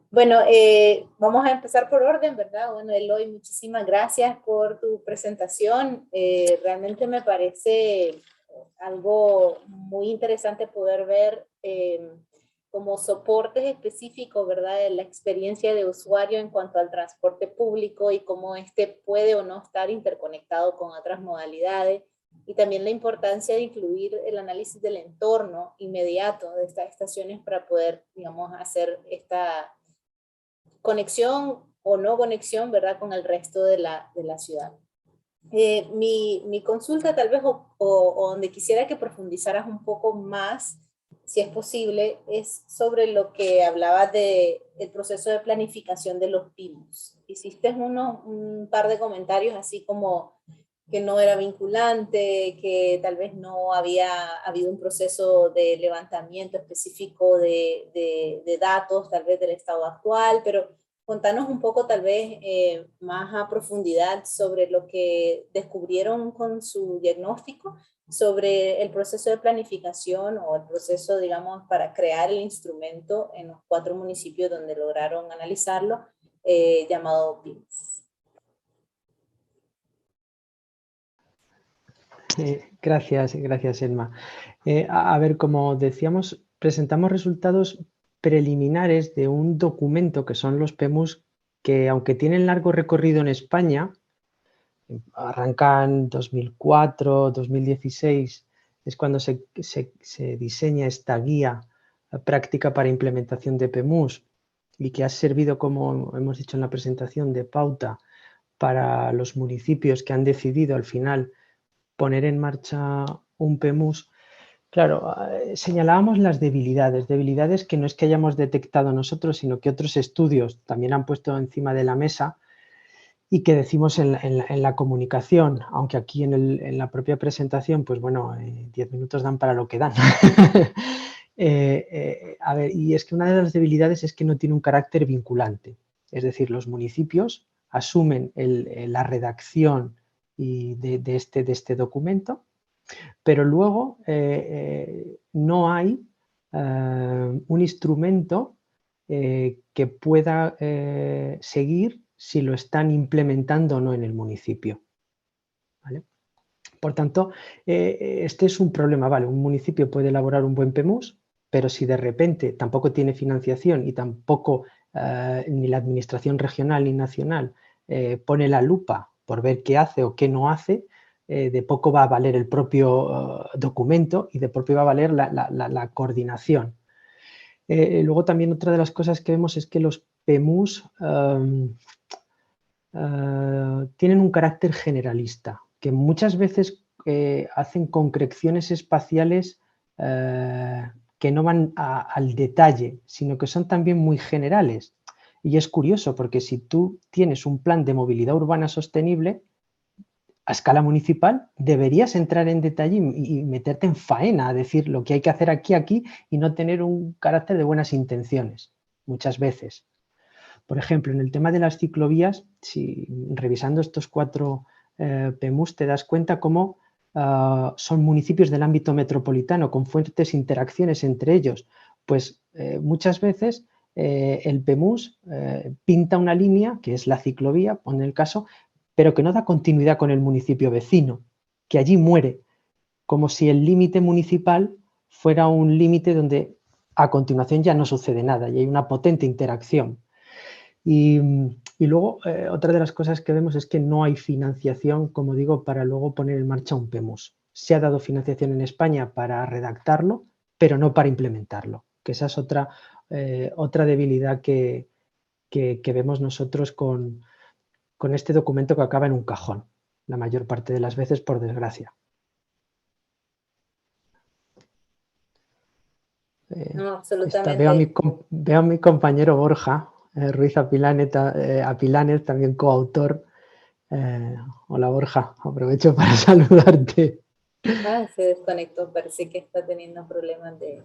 Bueno, vamos a empezar por orden, ¿verdad? Bueno, Eloy, muchísimas gracias por tu presentación. Realmente me parece algo muy interesante poder ver como soportes específicos, ¿verdad? De la experiencia de usuario en cuanto al transporte público y cómo este puede o no estar interconectado con otras modalidades. Y también la importancia de incluir el análisis del entorno inmediato de estas estaciones para poder, digamos, hacer esta conexión o no conexión, ¿verdad?, con el resto de la ciudad. Mi consulta tal vez, o donde quisiera que profundizaras un poco más, si es posible, es sobre lo que hablabas del proceso de planificación de los PIMUs. Hiciste un par de comentarios así como que no era vinculante, que tal vez no había habido un proceso de levantamiento específico de datos, tal vez del estado actual, pero contanos un poco tal vez más a profundidad sobre lo que descubrieron con su diagnóstico, sobre el proceso de planificación o el proceso, digamos, para crear el instrumento en los 4 municipios donde lograron analizarlo, llamado PIMS. Gracias, Elma. A ver, como decíamos, presentamos resultados preliminares de un documento que son los PEMUs, que aunque tienen largo recorrido en España, arrancan 2004, 2016, es cuando se diseña esta guía práctica para implementación de PEMUs y que ha servido, como hemos dicho en la presentación, de pauta para los municipios que han decidido al final poner en marcha un PEMUS. Claro, señalábamos las debilidades que no es que hayamos detectado nosotros, sino que otros estudios también han puesto encima de la mesa y que decimos en la comunicación, aunque aquí en la propia presentación, pues bueno, 10 minutos dan para lo que dan. A ver, y es que una de las debilidades es que no tiene un carácter vinculante. Es decir, los municipios asumen la redacción de este documento, pero luego no hay un instrumento que pueda seguir si lo están implementando o no en el municipio. ¿Vale? Por tanto, este es un problema. ¿Vale? Un municipio puede elaborar un buen PEMUS, pero si de repente tampoco tiene financiación y tampoco ni la administración regional ni nacional pone la lupa por ver qué hace o qué no hace, de poco va a valer el propio documento y de poco va a valer la coordinación. Luego también otra de las cosas que vemos es que los PEMUs tienen un carácter generalista, que muchas veces hacen concreciones espaciales que no van al detalle, sino que son también muy generales. Y es curioso porque si tú tienes un plan de movilidad urbana sostenible, a escala municipal, deberías entrar en detalle y meterte en faena a decir lo que hay que hacer aquí y no tener un carácter de buenas intenciones, muchas veces. Por ejemplo, en el tema de las ciclovías, si revisando estos 4 PEMUs te das cuenta cómo son municipios del ámbito metropolitano con fuertes interacciones entre ellos. Pues muchas veces el PEMUS pinta una línea, que es la ciclovía, pone el caso, pero que no da continuidad con el municipio vecino, que allí muere, como si el límite municipal fuera un límite donde a continuación ya no sucede nada y hay una potente interacción. Y luego, otra de las cosas que vemos es que no hay financiación, como digo, para luego poner en marcha un PEMUS. Se ha dado financiación en España para redactarlo, pero no para implementarlo, que esa es otra debilidad que vemos nosotros con este documento que acaba en un cajón, la mayor parte de las veces, por desgracia. No, absolutamente. Veo a mi compañero Borja Ruiz Apiláñez, también coautor. Hola Borja, aprovecho para saludarte. Se desconectó, parece que está teniendo problemas de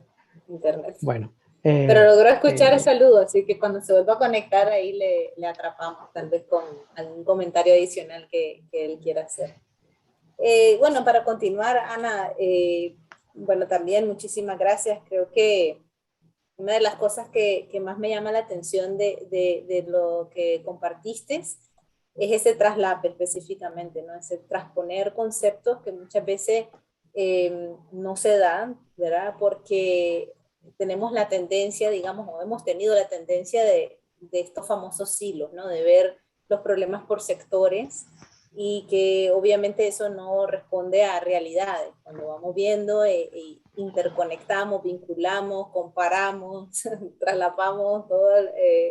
internet. Bueno. Pero logró escuchar el saludo, así que cuando se vuelva a conectar ahí le atrapamos, tal vez con algún comentario adicional que él quiera hacer. Bueno, para continuar, Ana, bueno, también muchísimas gracias. Creo que una de las cosas que más me llama la atención de lo que compartiste es ese traslape específicamente, ¿no? Ese transponer conceptos que muchas veces no se dan, ¿verdad? Porque tenemos la tendencia, digamos, o hemos tenido la tendencia de estos famosos silos, ¿no? De ver los problemas por sectores y que obviamente eso no responde a realidades. Cuando vamos viendo interconectamos, vinculamos, comparamos, traslapamos todos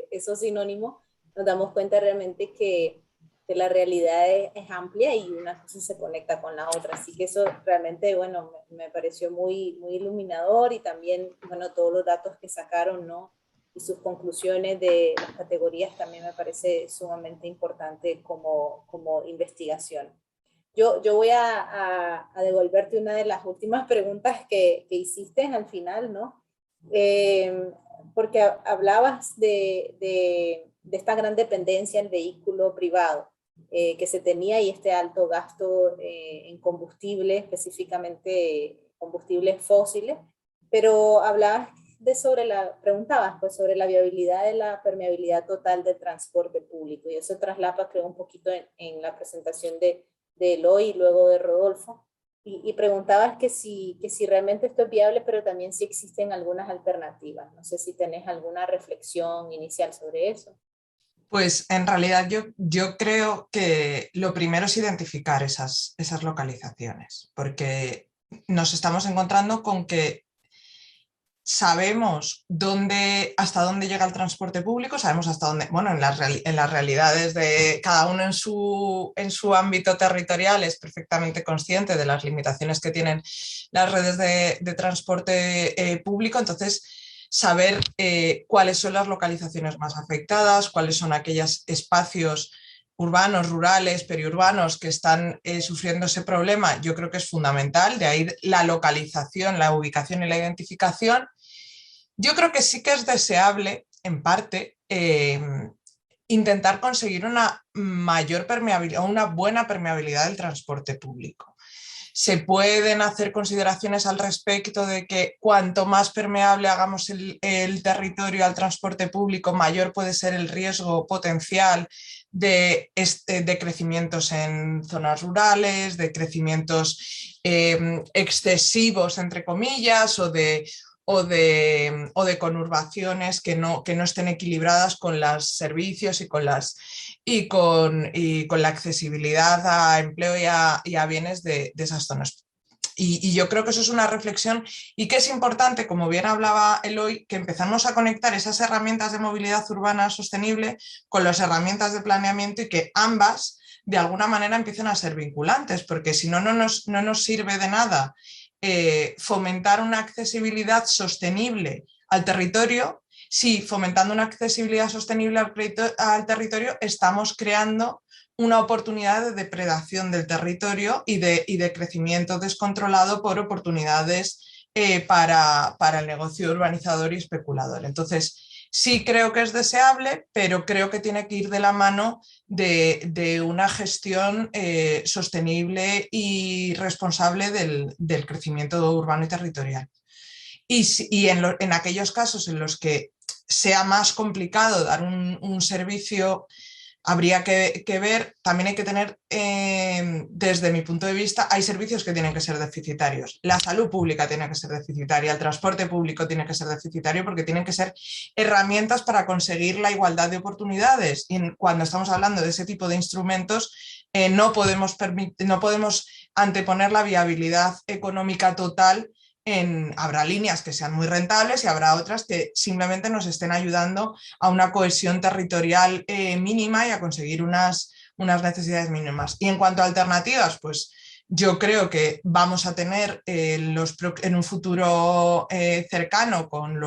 esos sinónimos, nos damos cuenta realmente que la realidad es amplia y una cosa se conecta con la otra. Así que eso realmente, bueno, me pareció muy, muy iluminador y también, bueno, todos los datos que sacaron, ¿no? Y sus conclusiones de las categorías también me parece sumamente importante como investigación. Yo voy a devolverte una de las últimas preguntas que hiciste al final, ¿no? Porque hablabas de esta gran dependencia del vehículo privado que se tenía y este alto gasto en combustible, específicamente combustibles fósiles, pero hablabas preguntabas pues sobre la viabilidad de la permeabilidad total del transporte público y eso traslapa creo un poquito en la presentación de Eloy y luego de Rodolfo y preguntabas que si realmente esto es viable, pero también si existen algunas alternativas. No sé si tenés alguna reflexión inicial sobre eso. Pues en realidad yo creo que lo primero es identificar esas localizaciones, porque nos estamos encontrando con que sabemos hasta dónde llega el transporte público, sabemos hasta dónde, bueno, en las realidades de cada uno en su ámbito territorial es perfectamente consciente de las limitaciones que tienen las redes de transporte público, entonces saber cuáles son las localizaciones más afectadas, cuáles son aquellos espacios urbanos, rurales, periurbanos que están sufriendo ese problema, yo creo que es fundamental, de ahí la localización, la ubicación y la identificación. Yo creo que sí que es deseable, en parte, intentar conseguir una mayor permeabilidad o una buena permeabilidad del transporte público. Se pueden hacer consideraciones al respecto de que cuanto más permeable hagamos el territorio al transporte público, mayor puede ser el riesgo potencial de crecimientos en zonas rurales, de crecimientos excesivos, entre comillas, o de conurbaciones que no estén equilibradas con los servicios y con la accesibilidad a empleo y a bienes de esas zonas. Y yo creo que eso es una reflexión y que es importante, como bien hablaba Eloy, que empezamos a conectar esas herramientas de movilidad urbana sostenible con las herramientas de planeamiento y que ambas de alguna manera empiecen a ser vinculantes, porque si no nos sirve de nada fomentar una accesibilidad sostenible al territorio, si fomentando una accesibilidad sostenible al territorio estamos creando una oportunidad de depredación del territorio y de crecimiento descontrolado por oportunidades para el negocio urbanizador y especulador. Entonces, Sí creo que es deseable, pero creo que tiene que ir de la mano de una gestión sostenible y responsable del crecimiento urbano y territorial. Y en aquellos casos en los que sea más complicado dar un servicio, habría que ver, también hay que tener, desde mi punto de vista, hay servicios que tienen que ser deficitarios. La salud pública tiene que ser deficitaria, el transporte público tiene que ser deficitario, porque tienen que ser herramientas para conseguir la igualdad de oportunidades. Y cuando estamos hablando de ese tipo de instrumentos, no podemos anteponer la viabilidad económica total. Habrá líneas que sean muy rentables y habrá otras que simplemente nos estén ayudando a una cohesión territorial mínima y a conseguir unas necesidades mínimas. Y en cuanto a alternativas, pues yo creo que vamos a tener en un futuro cercano con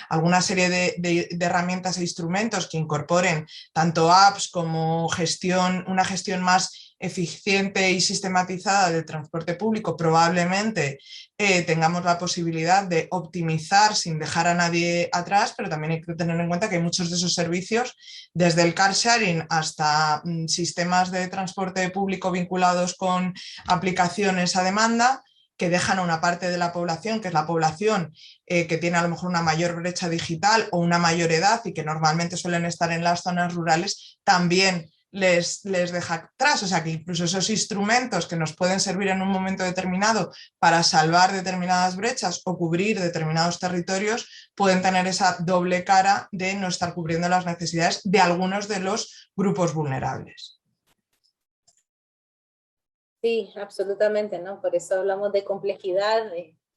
alguna serie de herramientas e instrumentos que incorporen tanto apps como una gestión más eficiente y sistematizada del transporte público. Probablemente tengamos la posibilidad de optimizar sin dejar a nadie atrás, pero también hay que tener en cuenta que hay muchos de esos servicios, desde el car sharing hasta sistemas de transporte público vinculados con aplicaciones a demanda, que dejan a una parte de la población, que es la población que tiene a lo mejor una mayor brecha digital o una mayor edad y que normalmente suelen estar en las zonas rurales, también les deja atrás. O sea que incluso esos instrumentos que nos pueden servir en un momento determinado para salvar determinadas brechas o cubrir determinados territorios pueden tener esa doble cara de no estar cubriendo las necesidades de algunos de los grupos vulnerables. Sí, absolutamente, ¿no? Por eso hablamos de complejidad,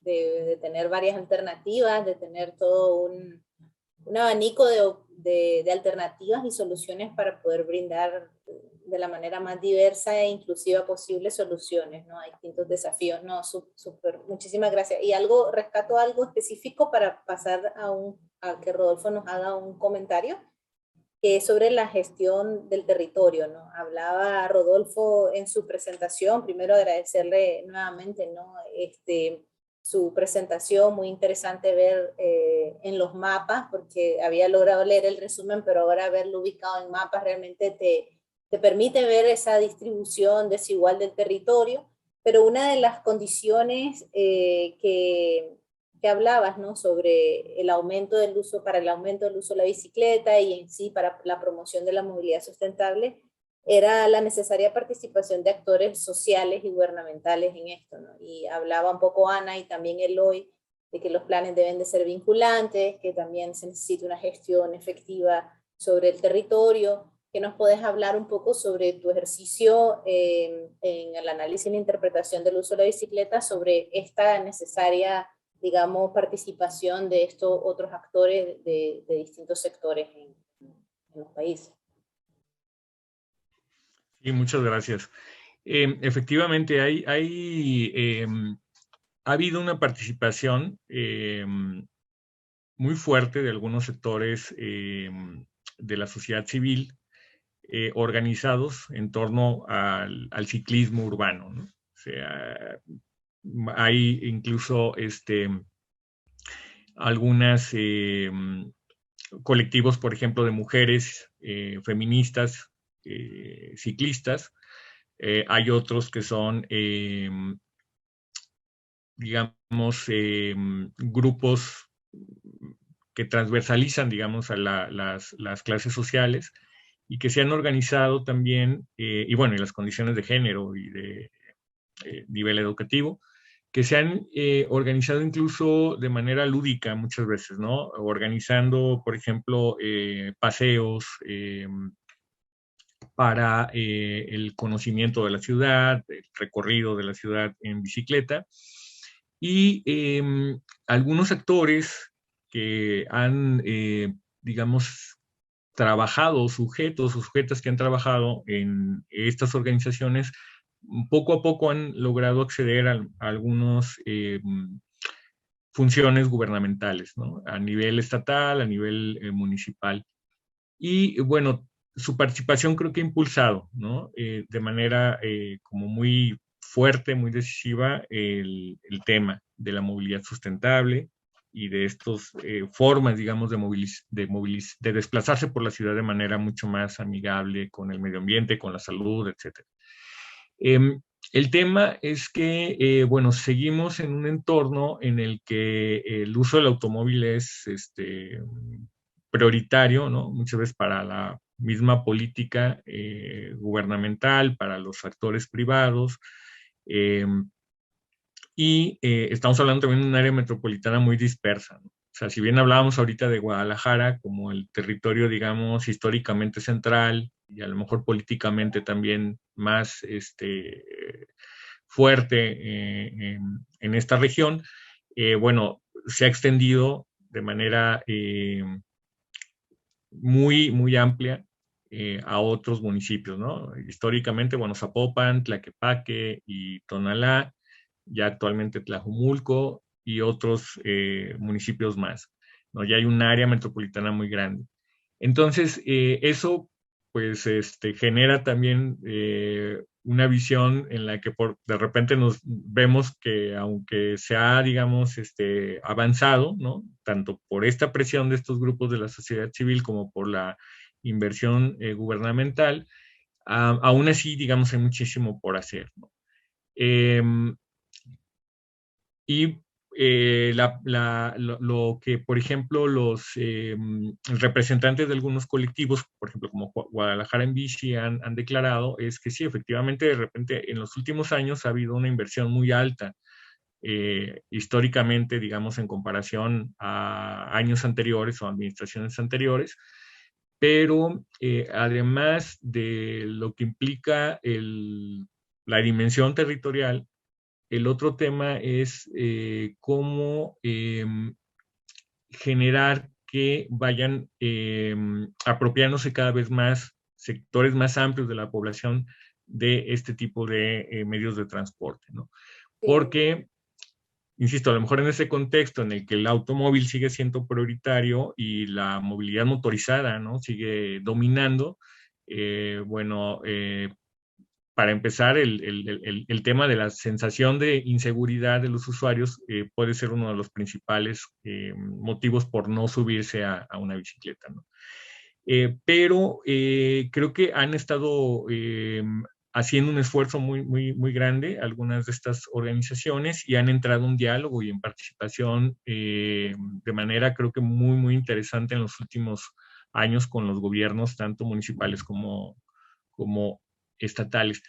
de tener varias alternativas, de tener todo un abanico de alternativas y soluciones para poder brindar de la manera más diversa e inclusiva posible soluciones, ¿no? A distintos desafíos. No, súper, muchísimas gracias. Y rescato algo específico para pasar a que Rodolfo nos haga un comentario, que es sobre la gestión del territorio, ¿no? Hablaba Rodolfo en su presentación, primero agradecerle nuevamente, ¿no? Su presentación, muy interesante ver en los mapas, porque había logrado leer el resumen, pero ahora verlo ubicado en mapas realmente te permite ver esa distribución desigual del territorio. Pero una de las condiciones que hablabas, ¿no? Sobre el aumento del uso, para el aumento del uso de la bicicleta y en sí para la promoción de la movilidad sustentable, era la necesaria participación de actores sociales y gubernamentales en esto, ¿no? Y hablaba un poco Ana y también Eloy de que los planes deben de ser vinculantes, que también se necesita una gestión efectiva sobre el territorio. ¿Qué nos puedes hablar un poco sobre tu ejercicio en el análisis y la interpretación del uso de la bicicleta, sobre esta necesaria, digamos, participación de estos otros actores de distintos sectores en los países? Sí, muchas gracias. Efectivamente, ha habido una participación muy fuerte de algunos sectores de la sociedad civil organizados en torno al ciclismo urbano, ¿no? O sea, hay incluso algunas colectivos, por ejemplo, de mujeres feministas, ciclistas. Hay otros que son, digamos, grupos que transversalizan, digamos, a las clases sociales y que se han organizado también, y bueno, y las condiciones de género y de nivel educativo, que se han organizado incluso de manera lúdica muchas veces, ¿no? Organizando, por ejemplo, paseos para el conocimiento de la ciudad, el recorrido de la ciudad en bicicleta, y algunos actores que han, digamos, trabajado, sujetos o sujetas que han trabajado en estas organizaciones, poco a poco han logrado acceder a algunas funciones gubernamentales, ¿no? A nivel estatal, a nivel municipal. Y bueno, su participación creo que ha impulsado, ¿no? De manera como muy fuerte, muy decisiva, el tema de la movilidad sustentable y de estas formas, digamos, de desplazarse por la ciudad de manera mucho más amigable con el medio ambiente, con la salud, etc. El tema es que, bueno, seguimos en un entorno en el que el uso del automóvil es prioritario, ¿no? Muchas veces para la misma política gubernamental, para los actores privados, y estamos hablando también de un área metropolitana muy dispersa, ¿no? O sea, si bien hablábamos ahorita de Guadalajara como el territorio, digamos, históricamente central y a lo mejor políticamente también más fuerte en esta región, bueno, se ha extendido de manera muy amplia a otros municipios, ¿no? Históricamente, bueno, Zapopan, Tlaquepaque y Tonalá, ya actualmente Tlajumulco y otros municipios más, ¿no? Ya hay un área metropolitana muy grande. Entonces, eso pues genera también una visión en la que de repente nos vemos que aunque se ha, digamos, avanzado, ¿no? Tanto por esta presión de estos grupos de la sociedad civil como por la inversión gubernamental, aún así, digamos, hay muchísimo por hacer, ¿no? Y lo que, por ejemplo, los representantes de algunos colectivos, por ejemplo, como Guadalajara en Bici, han declarado es que sí, efectivamente, de repente, en los últimos años ha habido una inversión muy alta, históricamente, digamos, en comparación a años anteriores o administraciones anteriores, pero además de lo que implica la dimensión territorial, el otro tema es cómo generar que vayan apropiándose cada vez más sectores más amplios de la población de este tipo de medios de transporte, ¿no? Porque, insisto, a lo mejor en ese contexto en el que el automóvil sigue siendo prioritario y la movilidad motorizada, ¿no?, sigue dominando, bueno, para empezar, el tema de la sensación de inseguridad de los usuarios puede ser uno de los principales motivos por no subirse a una bicicleta, ¿no? Pero creo que han estado haciendo un esfuerzo muy grande algunas de estas organizaciones y han entrado en un diálogo y en participación de manera creo que muy interesante en los últimos años con los gobiernos, tanto municipales como estatales.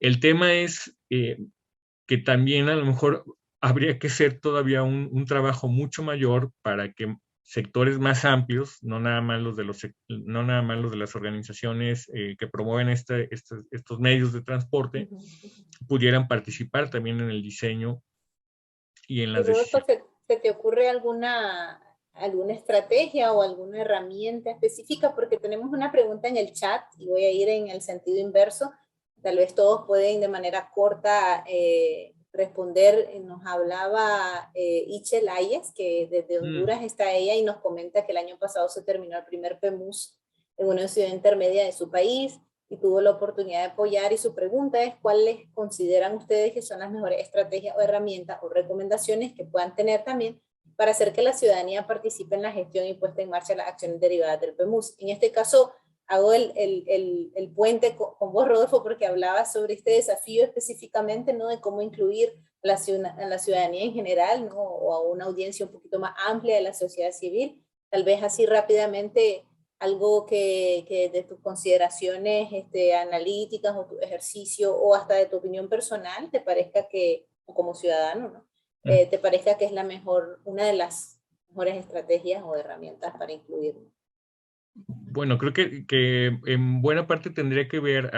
El tema es que también a lo mejor habría que hacer todavía un trabajo mucho mayor para que sectores más amplios, no nada más los de las organizaciones que promueven estos medios de transporte, pudieran participar también en el diseño y en las decisiones. ¿Se te ocurre alguna estrategia o alguna herramienta específica? Porque tenemos una pregunta en el chat y voy a ir en el sentido inverso. Tal vez todos pueden de manera corta responder. Nos hablaba Ichel Ayes, que desde Honduras está ella y nos comenta que el año pasado se terminó el primer PEMUS en una ciudad intermedia de su país y tuvo la oportunidad de apoyar, y su pregunta es ¿cuáles consideran ustedes que son las mejores estrategias o herramientas o recomendaciones que puedan tener también para hacer que la ciudadanía participe en la gestión y puesta en marcha de las acciones derivadas del PEMUS? En este caso, hago el puente con vos, Rodolfo, porque hablabas sobre este desafío específicamente, ¿no?, de cómo incluir a la ciudadanía en general, ¿no?, o a una audiencia un poquito más amplia de la sociedad civil. Tal vez así rápidamente algo que de tus consideraciones analíticas o tu ejercicio o hasta de tu opinión personal te parezca que, o como ciudadano, ¿no?, te parezca que es una de las mejores estrategias o herramientas para incluirlo. Bueno, creo que en buena parte tendría que ver,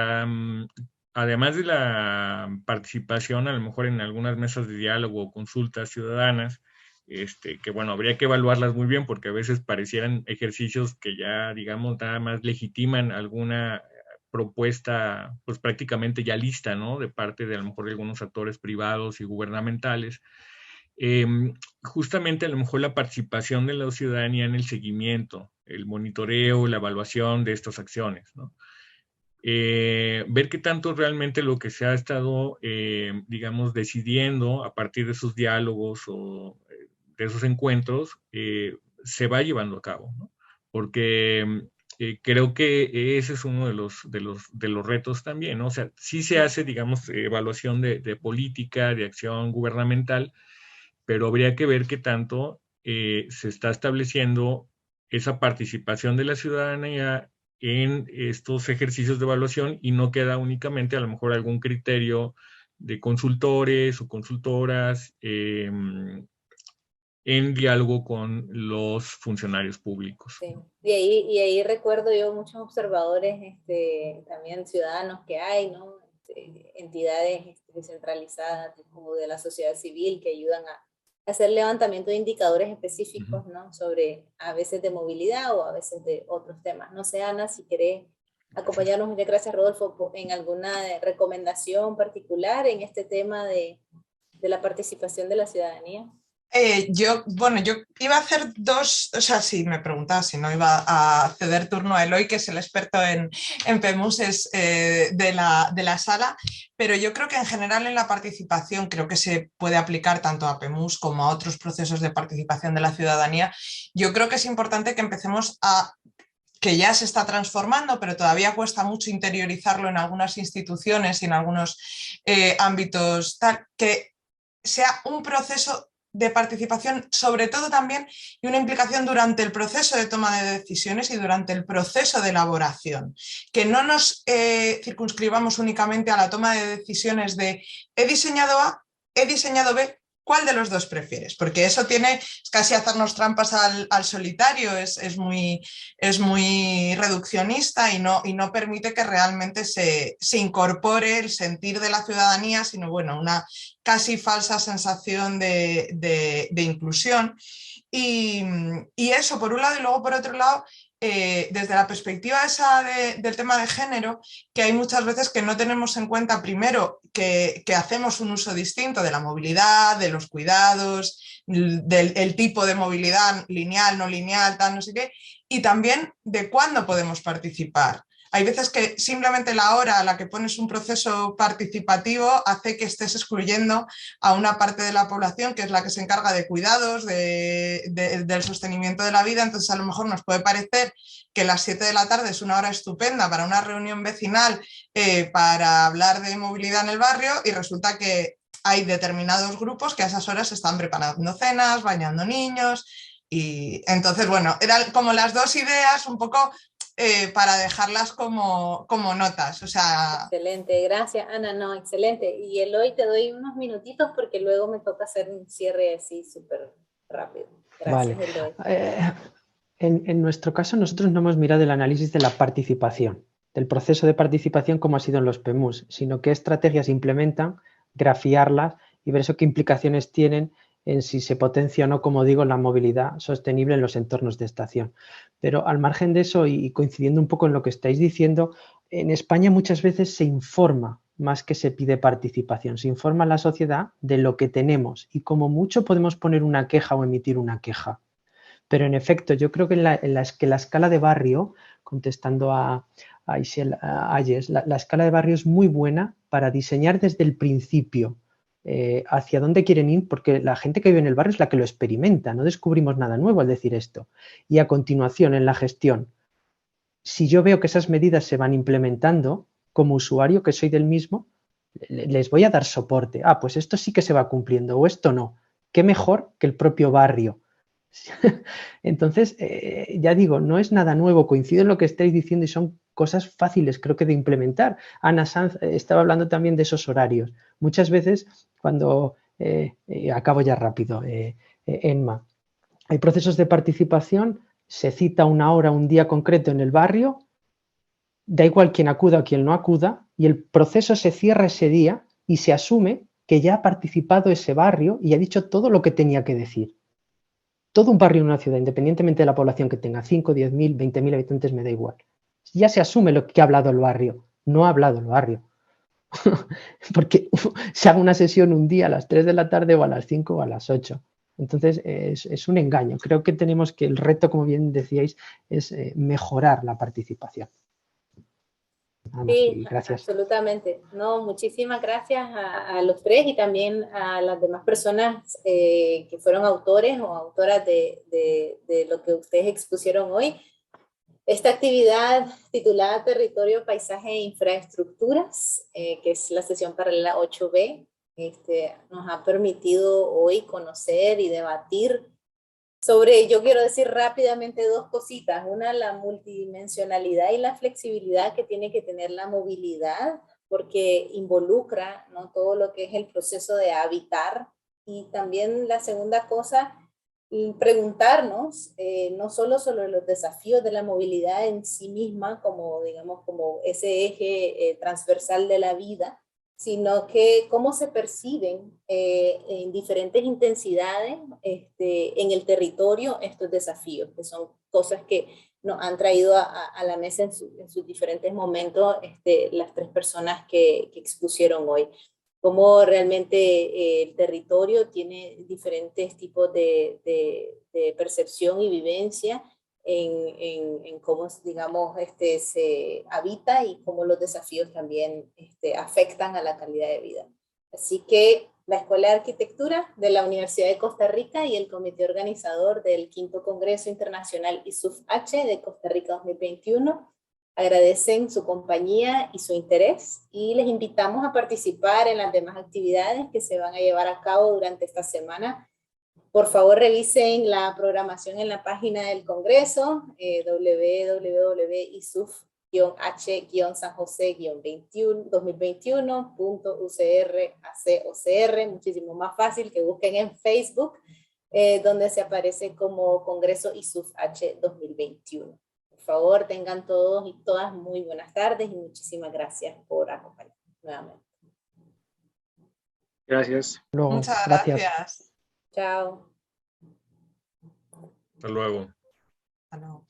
además de la participación, a lo mejor en algunas mesas de diálogo o consultas ciudadanas, que bueno, habría que evaluarlas muy bien porque a veces parecieran ejercicios que ya, digamos, nada más legitiman alguna propuesta, pues prácticamente ya lista, ¿no?, de parte de a lo mejor de algunos actores privados y gubernamentales. Justamente a lo mejor la participación de la ciudadanía en el seguimiento, el monitoreo, la evaluación de estas acciones, ¿no? Ver qué tanto realmente lo que se ha estado, digamos, decidiendo a partir de sus diálogos o esos encuentros se va llevando a cabo, ¿no? Porque creo que ese es uno de los retos también, ¿no? O sea, sí se hace, digamos, evaluación de política, de acción gubernamental, pero habría que ver qué tanto se está estableciendo esa participación de la ciudadanía en estos ejercicios de evaluación y no queda únicamente a lo mejor algún criterio de consultores o consultoras en diálogo con los funcionarios públicos. Sí. Y ahí recuerdo yo muchos observadores, también ciudadanos que hay, ¿no? Entidades descentralizadas como de la sociedad civil que ayudan a hacer levantamiento de indicadores específicos, ¿no? Sobre a veces de movilidad o a veces de otros temas. No sé, Ana, si querés acompañarnos. Muchas gracias, Rodolfo, en alguna recomendación particular en este tema de la participación de la ciudadanía. Yo iba a hacer dos, o sea, si me preguntabas si no iba a ceder turno a Eloy, que es el experto en PEMUS de la sala, pero yo creo que en general en la participación creo que se puede aplicar tanto a PEMUS como a otros procesos de participación de la ciudadanía. Yo creo que es importante que empecemos que ya se está transformando, pero todavía cuesta mucho interiorizarlo en algunas instituciones y en algunos ámbitos tal, que sea un proceso de participación, sobre todo también, y una implicación durante el proceso de toma de decisiones y durante el proceso de elaboración. Que no nos circunscribamos únicamente a la toma de decisiones de he diseñado A, he diseñado B, ¿cuál de los dos prefieres? Porque eso es casi hacernos trampas al solitario, es muy reduccionista y no permite que realmente se incorpore el sentir de la ciudadanía, sino bueno, una casi falsa sensación de inclusión. Y eso por un lado, y luego por otro lado, desde la perspectiva esa del tema de género, que hay muchas veces que no tenemos en cuenta primero que hacemos un uso distinto de la movilidad, de los cuidados, del tipo de movilidad lineal, no lineal, tal, no sé qué, y también de cuándo podemos participar. Hay veces que simplemente la hora a la que pones un proceso participativo hace que estés excluyendo a una parte de la población que es la que se encarga de cuidados, del sostenimiento de la vida. Entonces a lo mejor nos puede parecer que las 7 de la tarde es una hora estupenda para una reunión vecinal para hablar de movilidad en el barrio, y resulta que hay determinados grupos que a esas horas están preparando cenas, bañando niños, y entonces bueno, eran como las dos ideas un poco para dejarlas como notas, o sea... Excelente, gracias Ana, no, excelente. Y Eloy, te doy unos minutitos porque luego me toca hacer un cierre así súper rápido. Gracias, vale. Eloy. En nuestro caso, nosotros no hemos mirado el análisis de la participación, del proceso de participación como ha sido en los PEMUS, sino qué estrategias implementan, grafiarlas y ver eso qué implicaciones tienen en si se potencia o no, como digo, la movilidad sostenible en los entornos de estación. Pero al margen de eso, y coincidiendo un poco en lo que estáis diciendo, en España muchas veces se informa más que se pide participación. Se informa a la sociedad de lo que tenemos y como mucho podemos poner una queja o emitir una queja. Pero en efecto, yo creo que la escala de barrio, contestando a Ayes, la escala de barrio es muy buena para diseñar desde el principio hacia dónde quieren ir, porque la gente que vive en el barrio es la que lo experimenta, no descubrimos nada nuevo al decir esto. Y a continuación, en la gestión, si yo veo que esas medidas se van implementando, como usuario que soy del mismo, les voy a dar soporte. Ah, pues esto sí que se va cumpliendo o esto no. ¿Qué mejor que el propio barrio? Entonces, ya digo, no es nada nuevo, coincido en lo que estáis diciendo y son cosas fáciles, creo que de implementar. Ana Sanz estaba hablando también de esos horarios. Muchas veces cuando, acabo ya rápido, Enma, hay procesos de participación, se cita una hora, un día concreto en el barrio, da igual quién acuda o quién no acuda, y el proceso se cierra ese día y se asume que ya ha participado ese barrio y ha dicho todo lo que tenía que decir. Todo un barrio en una ciudad, independientemente de la población que tenga, 5, 10.000, 20.000 habitantes, me da igual. Ya se asume lo que ha hablado el barrio. No ha hablado el barrio. Porque se haga una sesión un día a las 3 de la tarde o a las 5 o a las 8. Entonces es un engaño. Creo que tenemos que el reto, como bien decíais, es mejorar la participación. Nada más, Sí, y gracias. absolutamente. No, muchísimas gracias a los tres y también a las demás personas que fueron autores o autoras de lo que ustedes expusieron hoy. Esta actividad titulada Territorio, Paisaje e Infraestructuras, que es la sesión paralela 8B, nos ha permitido hoy conocer y debatir sobre, yo quiero decir rápidamente dos cositas. Una, la multidimensionalidad y la flexibilidad que tiene que tener la movilidad, porque involucra, ¿no?, todo lo que es el proceso de habitar. Y también la segunda cosa, preguntarnos no solo sobre los desafíos de la movilidad en sí misma, como, digamos, como ese eje transversal de la vida, sino que cómo se perciben en diferentes intensidades en el territorio estos desafíos, que son cosas que nos han traído a la mesa en sus diferentes momentos las tres personas que expusieron hoy. Cómo realmente el territorio tiene diferentes tipos de percepción y vivencia en cómo, digamos, se habita y cómo los desafíos también afectan a la calidad de vida. Así que la Escuela de Arquitectura de la Universidad de Costa Rica y el comité organizador del 5º Congreso Internacional ISUF-H de Costa Rica 2021 agradecen su compañía y su interés y les invitamos a participar en las demás actividades que se van a llevar a cabo durante esta semana. Por favor, revisen la programación en la página del Congreso, www.isuf-h-sanjose-2021.ucr.acocr, muchísimo más fácil que busquen en Facebook, donde se aparece como Congreso ISUF-H 2021. Por favor, tengan todos y todas muy buenas tardes y muchísimas gracias por acompañarnos nuevamente. Gracias. Luego, Muchas gracias. gracias. Chao. Hasta luego. Hasta luego.